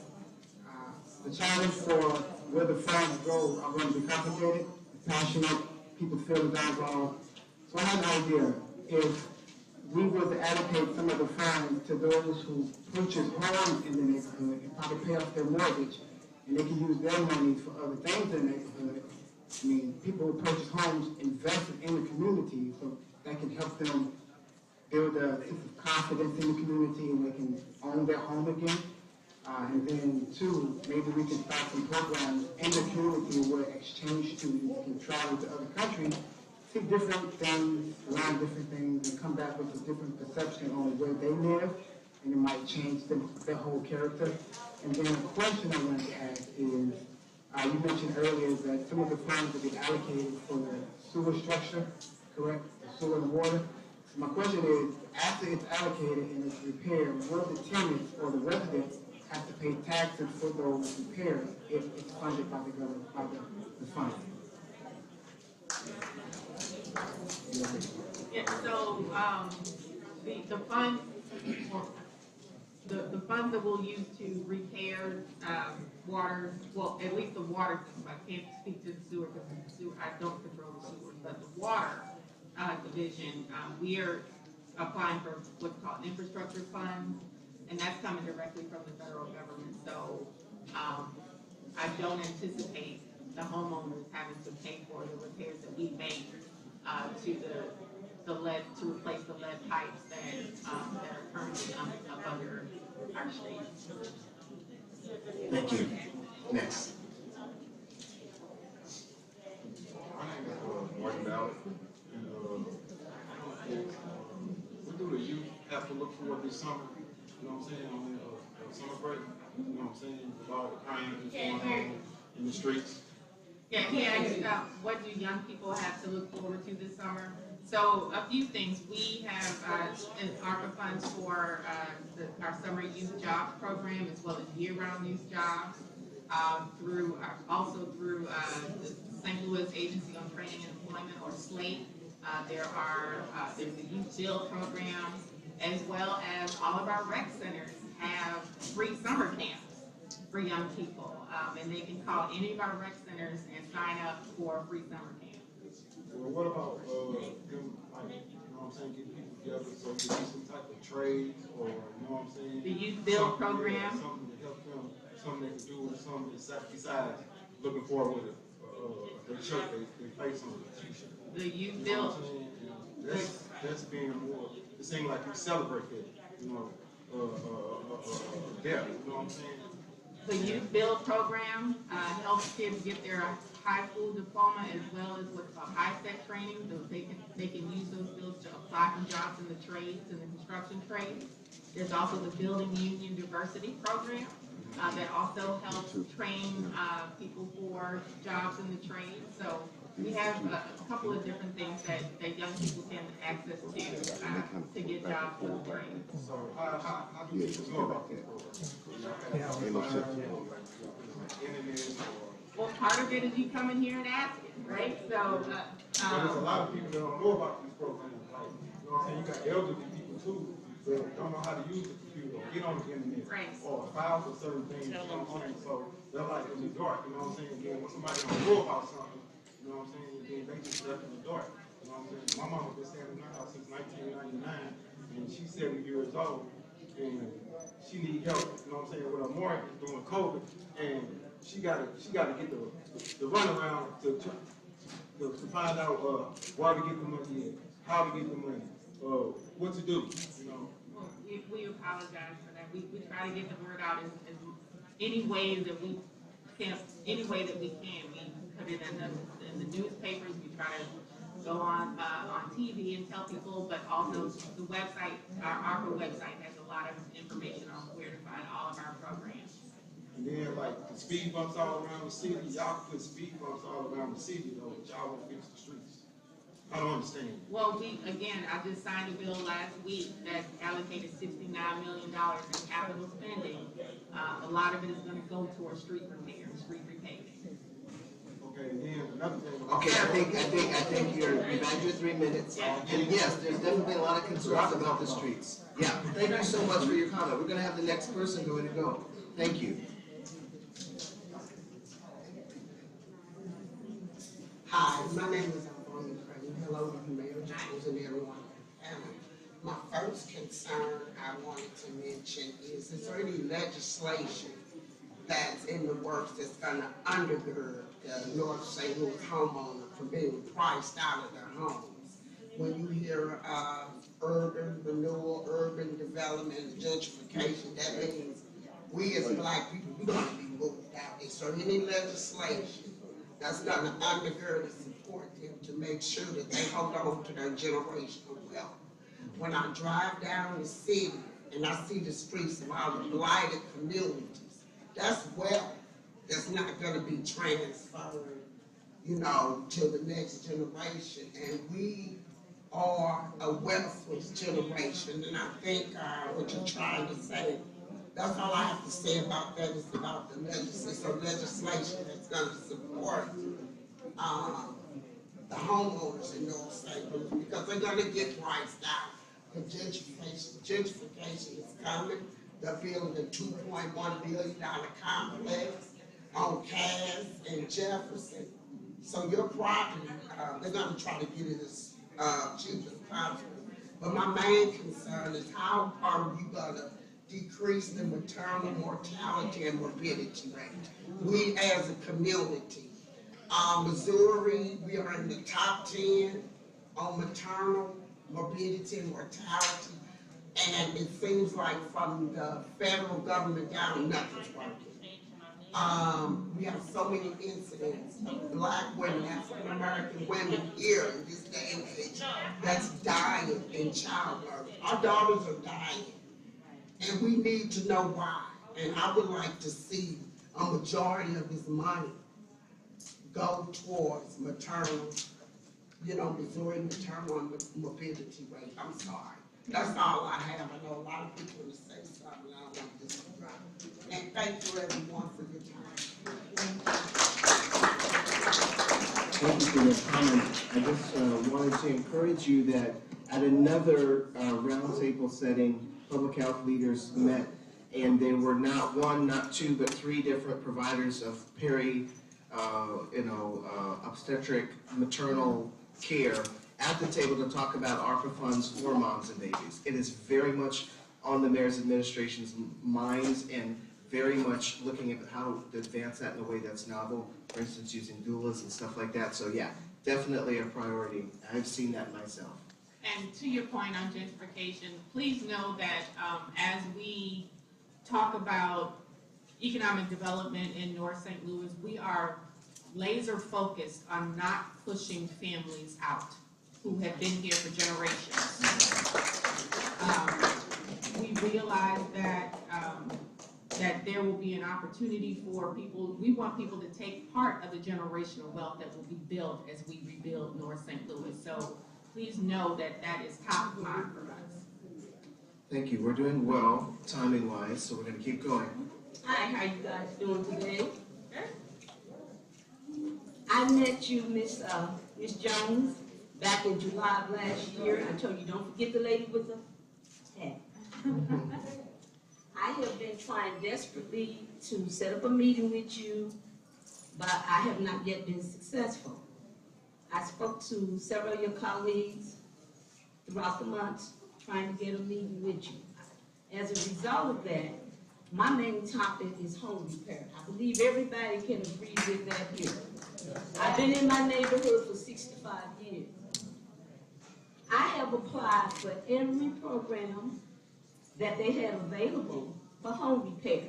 The challenge for where the funds go are going to be complicated, passionate, people feel involved. So I have an idea. If we were to allocate some of the funds to those who purchase homes in the neighborhood and probably pay off their mortgage, and they can use their money for other things in the neighborhood. I mean, people who purchase homes invested in the community, so that can help them build a sense of confidence in the community and they can own their home again. And then 2, maybe we can start some programs in the community where exchange students can travel to other countries, see different things, learn different things, and come back with a different perception on where they live, and it might change their whole character. And then a question I wanted to ask is, you mentioned earlier that some of the funds will be allocated for the sewer structure, correct? The sewer and water. So my question is, after it's allocated and it's repaired, will the tenants or the residents have to pay taxes for those repairs if it's funded by the government, by the fund? Yeah, so the fund, the funds that we'll use to repair water, well, at least the water system. I can't speak to the sewer because the sewer, I don't control the sewer, but the water division, we are applying for what's called infrastructure funds, and that's coming directly from the federal government. So I don't anticipate the homeowners having to pay for the repairs that we make to the lead, to replace the lead pipes that are currently up under our streets. Thank you. Next. My name is Martin Ballard. What do the youth have to look for this summer? You know what I'm saying? On the summer break. You know what I'm saying? With all the crime that's going on in the streets. Yeah, he asked what do young people have to look forward to this summer? So a few things. We have Arpa funds for our summer youth jobs program as well as year-round youth jobs. Through the St. Louis Agency on Training and Employment, or SLATE. There's a youth build program, as well as all of our rec centers have free summer camps for young people. And they can call any of our rec centers and sign up for a free summer camp. Well, what about them, like, you know what I'm saying, getting people together so you do some type of trade, or, you know what I'm saying? The Youth Build program. Something to help them, something they can do with something besides looking forward with the shirt they face on the t-shirt. The Youth You know Build. what I'm saying? That's being more, it seems like we celebrate that, you know, death, you know what I'm saying? The Youth Build program helps kids get their high school diploma as well as what's called high-tech training, so they can use those skills to apply for jobs in the trades, in the construction trades. There's also the Building Union Diversity program that also helps train people for jobs in the trades. So we have a couple of different things that young people can access to get jobs in the trades. So how do people know about that program? Well, part of it is you coming here and asking, right? So, there's a lot of people that don't know about these programs. Like, you know what I'm saying? You got elderly people too that don't know how to use the computer or get on the internet or file for certain things. You know what I'm saying? So they're like in the dark. You know what I'm saying? Again, when somebody don't know about something, you know what I'm saying? Then they just left in the dark. You know what I'm saying? My mama been staying in my house since 1999, and she's 70 years old, and she need help. You know what I'm saying? With her mortgage during COVID, and she gotta get the runaround to find out where to get the money in, how to get the money, what to do, you know. Well, we apologize for that. We try to get the word out as any way that we can. We put it in the newspapers. We try to go on TV and tell people, but also the website, our Arpa website has a lot of information on where to find all of our programs. And then, like, the speed bumps all around the city, y'all put speed bumps all around the city, though, but y'all won't fix the streets. I don't understand. Well, I just signed a bill last week that allocated $69 million in capital spending. A lot of it is gonna go towards street repair, street repaving. Okay, and then another thing. Okay, I think you've had your 3 minutes. And yes, there's definitely a lot of concerns about the streets. Yeah, thank you so much for your comment. We're gonna have the next person going to go. Thank you. Hi, my name is Arpa. Hello, Mayor Jones and everyone. And my first concern I wanted to mention is there any legislation that's in the works that's gonna undergird the North St. Louis homeowner from being priced out of their homes? When you hear urban renewal, urban development, and gentrification, that means we as Black people, we're gonna be moved out. Is there any legislation that's gonna undergird and support them to make sure that they hold on to their generational wealth? When I drive down the city and I see the streets of all the blighted communities, that's wealth that's not gonna be transferred, you know, to the next generation. And we are a wealthless generation, and I think what you're trying to say, that's all I have to say about that is about the legislation that's going to support the homeowners in North St. Louis, because they're going to get priced out. The gentrification is coming. They're building a $2.1 billion complex on Cass and Jefferson. So your property, they're going to try to get it as cheap as possible. But my main concern is how are you going to decrease the maternal mortality and morbidity rate? We as a community, Missouri, we are in the top 10 on maternal morbidity and mortality, and it seems like from the federal government down, nothing's working. We have so many incidents of Black women, African American women here in this day and age that's dying in childbirth. Our daughters are dying. And we need to know why. And I would like to see a majority of this money go towards maternal, Missouri maternal morbidity rate. I'm sorry. That's all I have. I know a lot of people want to say something. I don't want this to drop. And thank you everyone for your time. Thank you for your comment. I just wanted to encourage you that at another roundtable setting, public health leaders met and there were not one, not two, but three different providers of obstetric, maternal care at the table to talk about ARPA funds for moms and babies. It is very much on the mayor's administration's minds and very much looking at how to advance that in a way that's novel, for instance, using doulas and stuff like that. So yeah, definitely a priority. I've seen that myself. And to your point on gentrification, please know that as we talk about economic development in North St. Louis, we are laser focused on not pushing families out who have been here for generations. We realize that that there will be an opportunity for people. We want people to take part of the generational wealth that will be built as we rebuild North St. Louis. So please know that that is top of mind for us. Thank you. We're doing well, timing-wise, so we're going to keep going. Hi, how you guys doing today? I met you, Miss Jones, back in July of last year. I told you, don't forget the lady with the hat. I have been trying desperately to set up a meeting with you, but I have not yet been successful. I spoke to several of your colleagues throughout the months trying to get a meeting with you. As a result of that, my main topic is home repair. I believe everybody can agree with that here. I've been in my neighborhood for 65 years. I have applied for every program that they have available for home repair.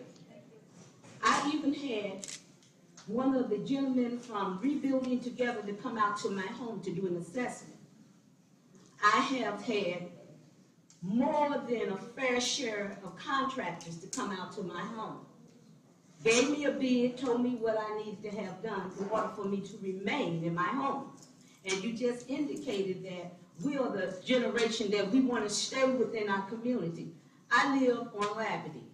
I even had one of the gentlemen from Rebuilding Together to come out to my home to do an assessment. I have had more than a fair share of contractors to come out to my home. Gave me a bid, told me what I needed to have done in order for me to remain in my home. And you just indicated that we are the generation that we want to stay within our community. I live on Labadee.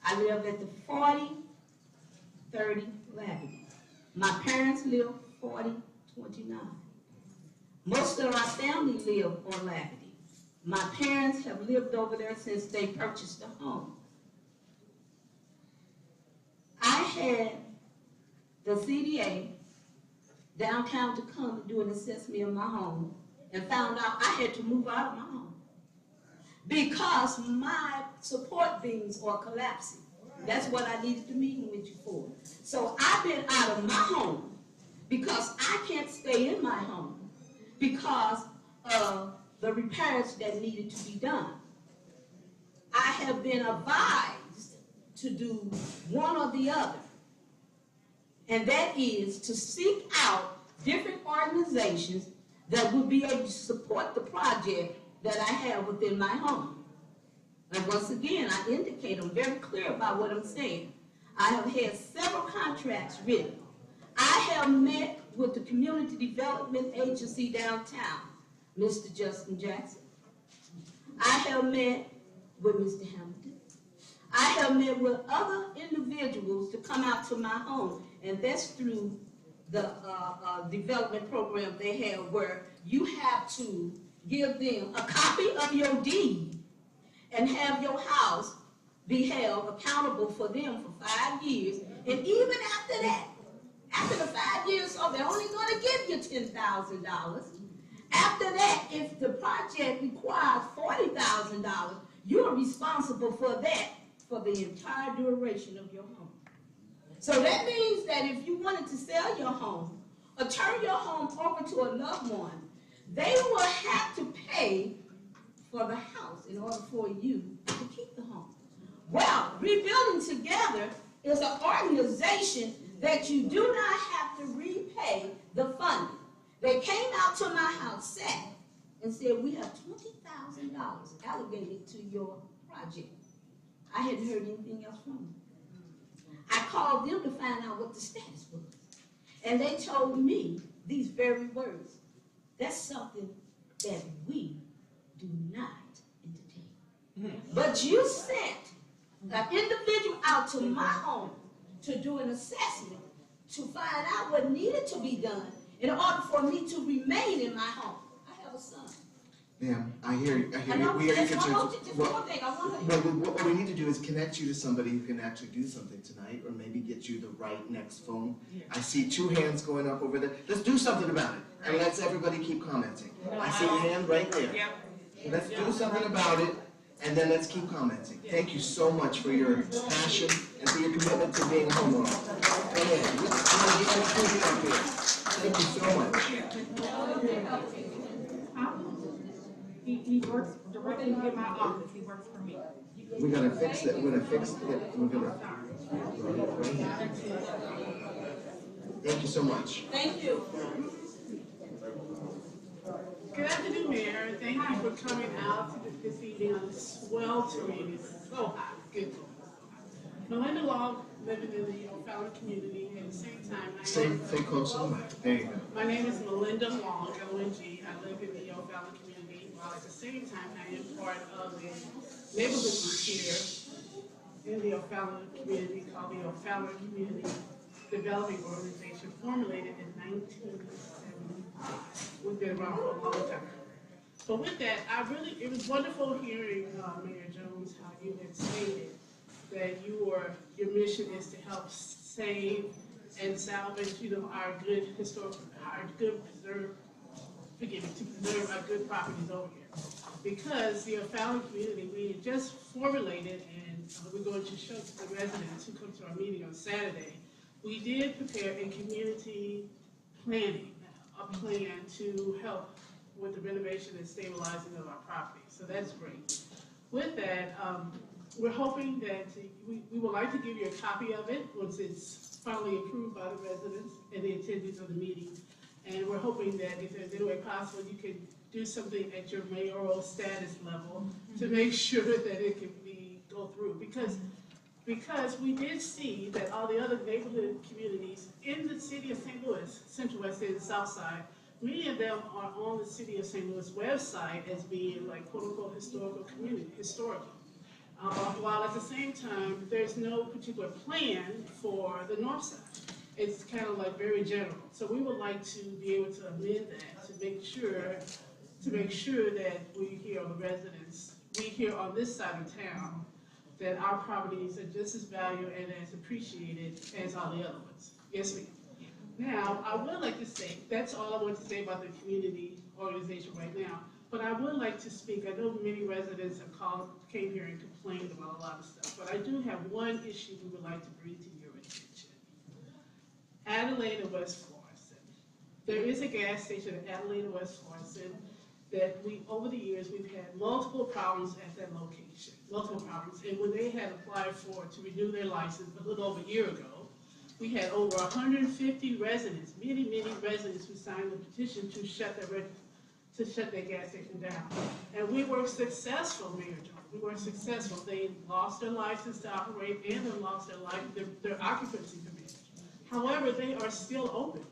I live at the 4030 Labadee. My parents live 4029. Most of our family live on Labadee. My parents have lived over there since they purchased a home. I had the CDA downtown to come and do an assessment of my home and found out I had to move out of my home because my support beams are collapsing. That's what I needed the meeting with you for. So I've been out of my home because I can't stay in my home because of the repairs that needed to be done. I have been advised to do one or the other, and that is to seek out different organizations that would be able to support the project that I have within my home. And once again, I indicate, I'm very clear about what I'm saying. I have had several contracts written. I have met with the Community Development Agency downtown, Mr. Justin Jackson. I have met with Mr. Hamilton. I have met with other individuals to come out to my home, and that's through the development program they have where you have to give them a copy of your deed and have your house be held accountable for them for 5 years. And even after that, after the 5 years, so they're only going to give you $10,000. After that, if the project requires $40,000, you're responsible for that for the entire duration of your home. So that means that if you wanted to sell your home or turn your home over to a loved one, they will have to pay for the house in order for you to keep the home. Well, Rebuilding Together is an organization that you do not have to repay the funding. They came out to my house, sat, and said, we have $20,000 allocated to your project. I hadn't heard anything else from them. I called them to find out what the status was. And they told me these very words. That's something that we do not entertain. But you sent an individual out to my home to do an assessment to find out what needed to be done in order for me to remain in my home. I have a son. Ma'am, I hear you, No, we hear your just one concerns. more, just one more thing, I want to. What we need to do is connect you to somebody who can actually do something tonight, or maybe get you the right next phone. I see 2 hands going up over there. Let's do something about it, and let's everybody keep commenting. I see your hand right there. Let's do something about it, and then let's keep commenting. Thank you so much for your passion and for your commitment to being a homeowner. Go ahead. Thank you so much. He works directly in my office, he works for me. We're gonna fix it, we're gonna fix it, we're gonna. Thank you so much. Thank you. Good afternoon, Mayor. Thank you for coming out this evening on this sweltering, it's so hot, good. Melinda Wong, living in the O'Fallon community, and at the same time, Stay close to the mic. There you go. my name is Melinda Wong, L-O-N-G. I live in the O'Fallon community, while at the same time, I am part of a neighborhood group here in the O'Fallon community called the O'Fallon Community Developing Organization, formulated in 1975. We've been around for a long time. But with that, it was wonderful hearing Mayor Jones, how you had stated that your mission is to help save and salvage, our good historical, our good preserved, to preserve our good properties over here. Because the O'Fallon community, we just formulated, and we're going to show to the residents who come to our meeting on Saturday, we did prepare a community planning, a plan to help with the renovation and stabilizing of our property. So that's great. With that, we're hoping that we would like to give you a copy of it once it's finally approved by the residents and the attendees of the meeting. And we're hoping that if there's any way possible, you can do something at your mayoral status level to make sure that it can go through. Because we did see that all the other neighborhood communities in the city of St. Louis, Central West Side and South Side, many of them are on the city of St. Louis website as being like quote unquote historical. While at the same time, there's no particular plan for the north side. It's kind of like very general. So we would like to be able to amend that to make sure that we hear on the residents, we hear on this side of town, that our properties are just as valued and as appreciated as all the other ones. Yes, ma'am. Now, I would like to say, that's all I want to say about the community organization right now, but I would like to speak, I know many residents have came here and complained about a lot of stuff, but I do have one issue we would like to bring to your attention. Adelaide and West Florissant. There is a gas station at Adelaide and West Florissant that over the years, we've had multiple problems at that location, multiple problems. And when they had applied to renew their license a little over a year ago, we had over 150 residents, many residents who signed the petition to shut that gas station down. And we were successful, Mayor Jones. We were successful. They lost their license to operate and they lost their occupancy permit. However, they are still open.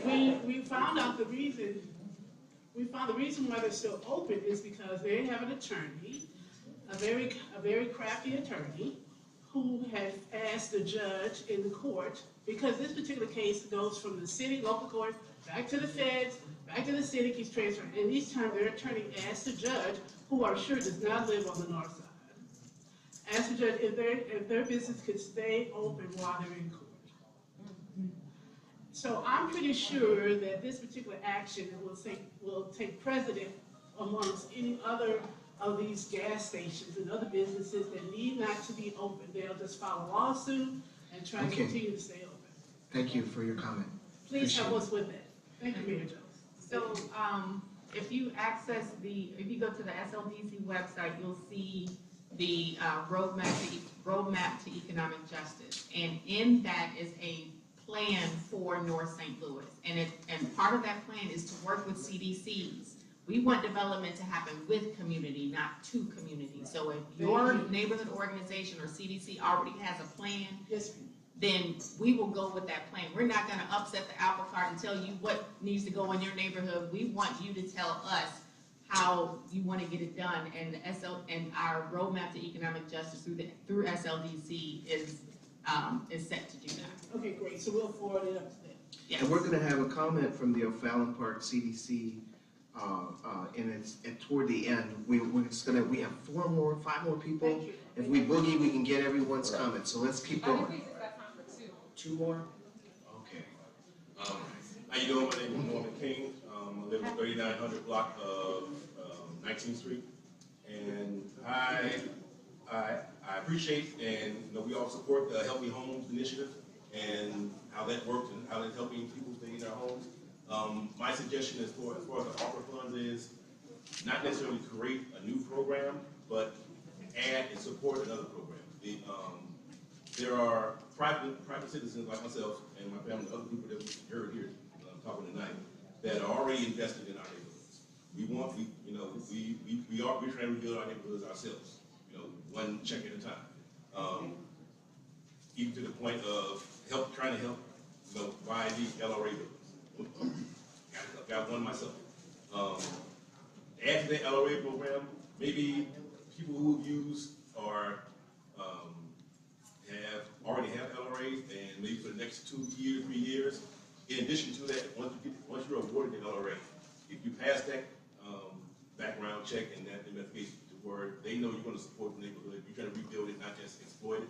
We found out the reason. We found the reason why they're still open is because they have an attorney, a very crafty attorney, who had asked the judge in the court, because this particular case goes from the city, local court, back to the feds, back to the city, keeps transferring. And each time their attorney asked the judge, who I'm sure does not live on the north side, asked the judge if their business could stay open while they're in court. So I'm pretty sure that this particular action will take precedent amongst any other of these gas stations and other businesses that need not to be open. They'll just file a lawsuit and try to continue to stay open. Thank you for your comment. Please help us with that. Thank you, Mayor Jones. So if you go to the SLDC website, you'll see the roadmap to economic justice. And in that is a plan for North St. Louis. And part of that plan is to work with CDCs. We want development to happen with community, not to community. So if your neighborhood organization or CDC already has a plan, then we will go with that plan. We're not going to upset the apple cart and tell you what needs to go in your neighborhood. We want you to tell us how you want to get it done. And our roadmap to economic justice through SLDC is set to do that. Okay, great. So we'll forward it up to them. Yes. And we're going to have a comment from the O'Fallon Park CDC and toward the end, we have 5 more people. If we boogie, we can get everyone's comments, so let's keep going. 2 more? Okay. How you doing? My name is Norman King. I live at 3900 block of 19th Street, and I appreciate and we all support the Healthy Homes initiative and how that works and how that's helping people stay in their homes. My suggestion as far as the Arpa funds is not necessarily create a new program, but add and support another program. There are private citizens like myself and my family, other people that we heard here talking tonight, that are already invested in our neighborhoods. We're trying to rebuild our neighborhoods ourselves, one check at a time. Even to the point of trying to help, buy these LRA buildings. Got one myself. Add to the LRA program, maybe people who use or already have LRAs, and maybe for the next 2 years, 3 years. In addition to that, once you're awarded the LRA, if you pass that background check and that investigation to where they know you're going to support the neighborhood, you're trying to rebuild it, not just exploit it,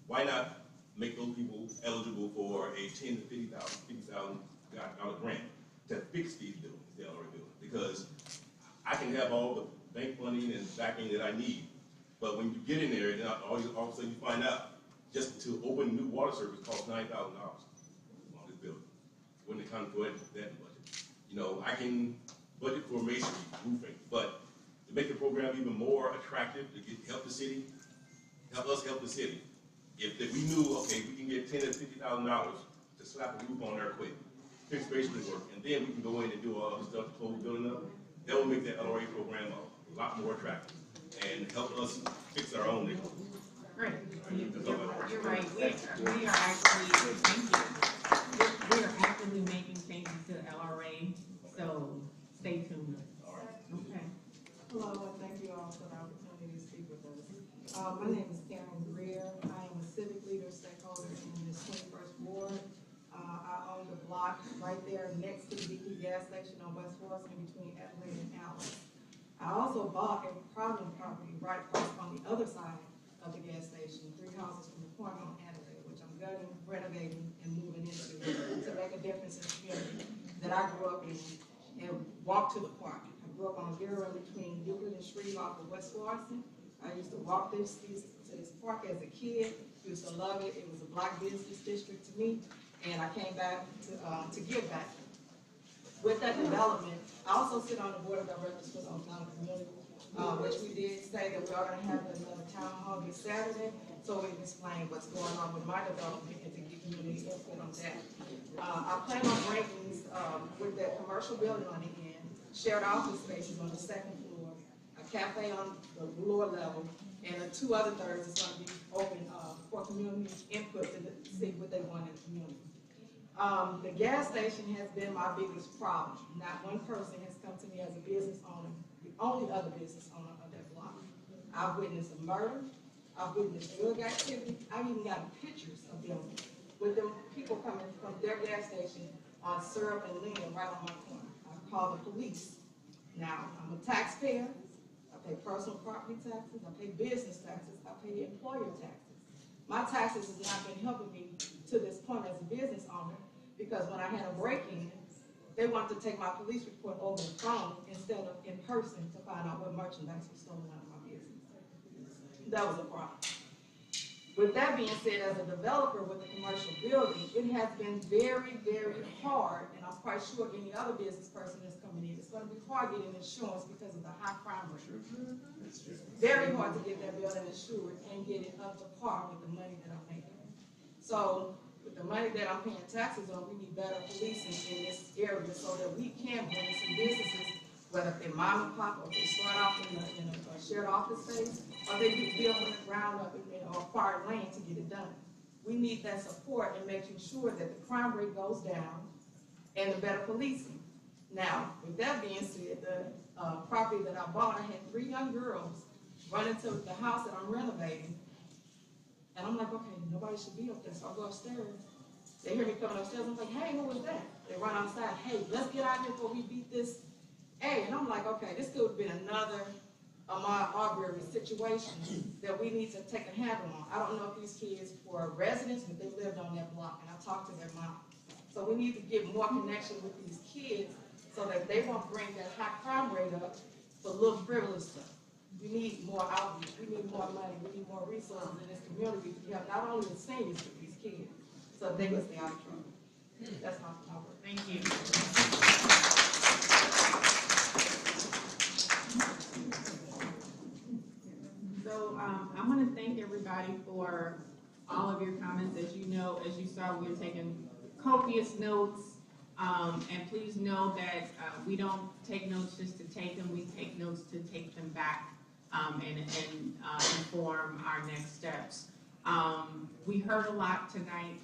why not make those people eligible for a $10,000 to $50,000 grant to fix these buildings, the LRA buildings? Because I can have all the bank funding and backing that I need, but when you get in there, and all of a sudden you find out just to open a new water service costs $9,000 on this building. Wouldn't it come to that budget? I can budget for masonry, roofing, but to make the program even more attractive, to help us help the city. If we knew, okay, we can get $10,000 to $50,000 to slap a roof on there quick, fix basement work, and then we can go in and do all other stuff to close the building up, that will make that LRA program a lot more attractive and help us fix our own neighborhood. Great. You're right. We are actually, thank you. We are actively making changes to the LRA, so stay tuned. Okay. Hello, and thank you all for the opportunity to speak with us. My name is Karen Greer. I am a civic leader stakeholder in this 21st Ward. I own the block right there next to the BP gas station on West Forest, in between Adelaide and Alice. I also bought a problem property right across on the other side of the gas station, 3 houses from the corner on Adelaide, which I'm gutting, renovating, and moving into to make a difference in the community that I grew up in and walked to the park. I grew up on a zero between Euclid and Shreve off of West Florissant. I used to walk to this park as a kid. Used to love it. It was a black business district to me, and I came back to give back. With that development, I also sit on the board of directors for the Untitled Community, which we did say that we are going to have another town hall this Saturday, so we can explain what's going on with my development and to get community input on that. I plan on bringing with that commercial building on the end, shared office spaces on the 2nd floor, a cafe on the lower level, and the 2 other thirds is going to be open for community input to see what they want in the community. The gas station has been my biggest problem. Not one person has come to me as a business owner, the only other business owner of that block. I've witnessed a murder. I've witnessed drug activity. I've even gotten pictures of them with them people coming from their gas station on Syrup and Lynn right on my corner. I call the police. Now, I'm a taxpayer. I pay personal property taxes. I pay business taxes. I pay employer taxes. My taxes has not been helping me to this point as a business owner, because when I had a break-in, they wanted to take my police report over the phone instead of in person to find out what merchandise was stolen out of my business. That was a problem. With that being said, as a developer with a commercial building, it has been very, very hard, and I'm quite sure any other business person that's coming in, it's going to be hard getting insurance because of the high crime rate. Very hard to get that building insured and get it up to par with the money that I'm making. So, with the money that I'm paying taxes on, we need better policing in this area so that we can bring some businesses, whether they're mom and pop or they start off in a shared office space, or they be built on the ground up or acquired land to get it done. We need that support in making sure that the crime rate goes down and the better policing. Now, with that being said, the property that I bought, I had 3 young girls run into the house that I'm renovating. And I'm like, okay, nobody should be up there. So I go upstairs. They hear me coming upstairs. I'm like, hey, who was that? They run outside. Hey, let's get out here before we beat this A, and I'm like, okay, this could have been another Ahmaud Arbery situation that we need to take a handle on. I don't know if these kids were residents, but they lived on that block, and I talked to their mom. So we need to get more connection with these kids so that they won't bring that high crime rate up for little frivolous stuff. We need more outreach, we need more money, we need more resources in this community to help not only the seniors, but these kids, so they can stay out of trouble. That's my word. Thank you. So I want to thank everybody for all of your comments. As you know, as you saw, we were taking copious notes. And please know that we don't take notes just to take them. We take notes to take them back and inform our next steps. We heard a lot tonight,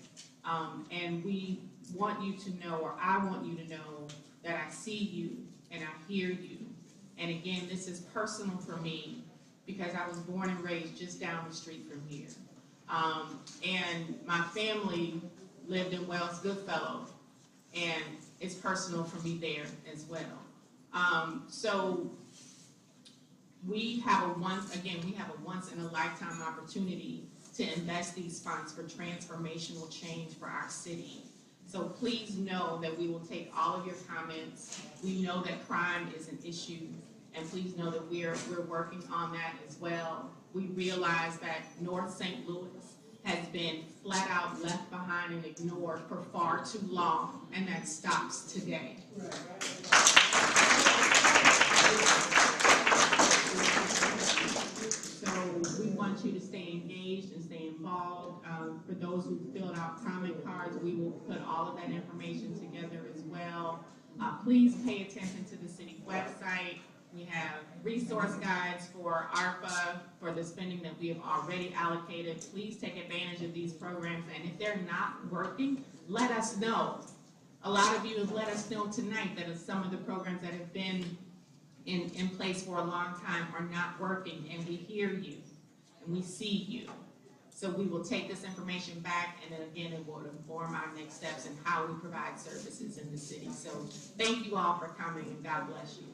and we want you to know, or I want you to know, that I see you and I hear you. And again, this is personal for me because I was born and raised just down the street from here. And my family lived in Wells Goodfellow, and it's personal for me there as well. So we have a once in a lifetime opportunity to invest these funds for transformational change for our city. So please know that we will take all of your comments. We know that crime is an issue, and please know that we're working on that as well. We realize that North St. Louis has been flat out left behind and ignored for far too long, and that stops today. So we want you to stay engaged and stay involved. For those who filled out comment cards, we will put all of that information together as well. Please pay attention to the city website. We have resource guides for Arpa, for the spending that we have already allocated. Please take advantage of these programs, and if they're not working, let us know. A lot of you have let us know tonight that some of the programs that have been in place for a long time are not working, and we hear you, and we see you. So we will take this information back, and then again, it will inform our next steps and how we provide services in the city. So thank you all for coming, and God bless you.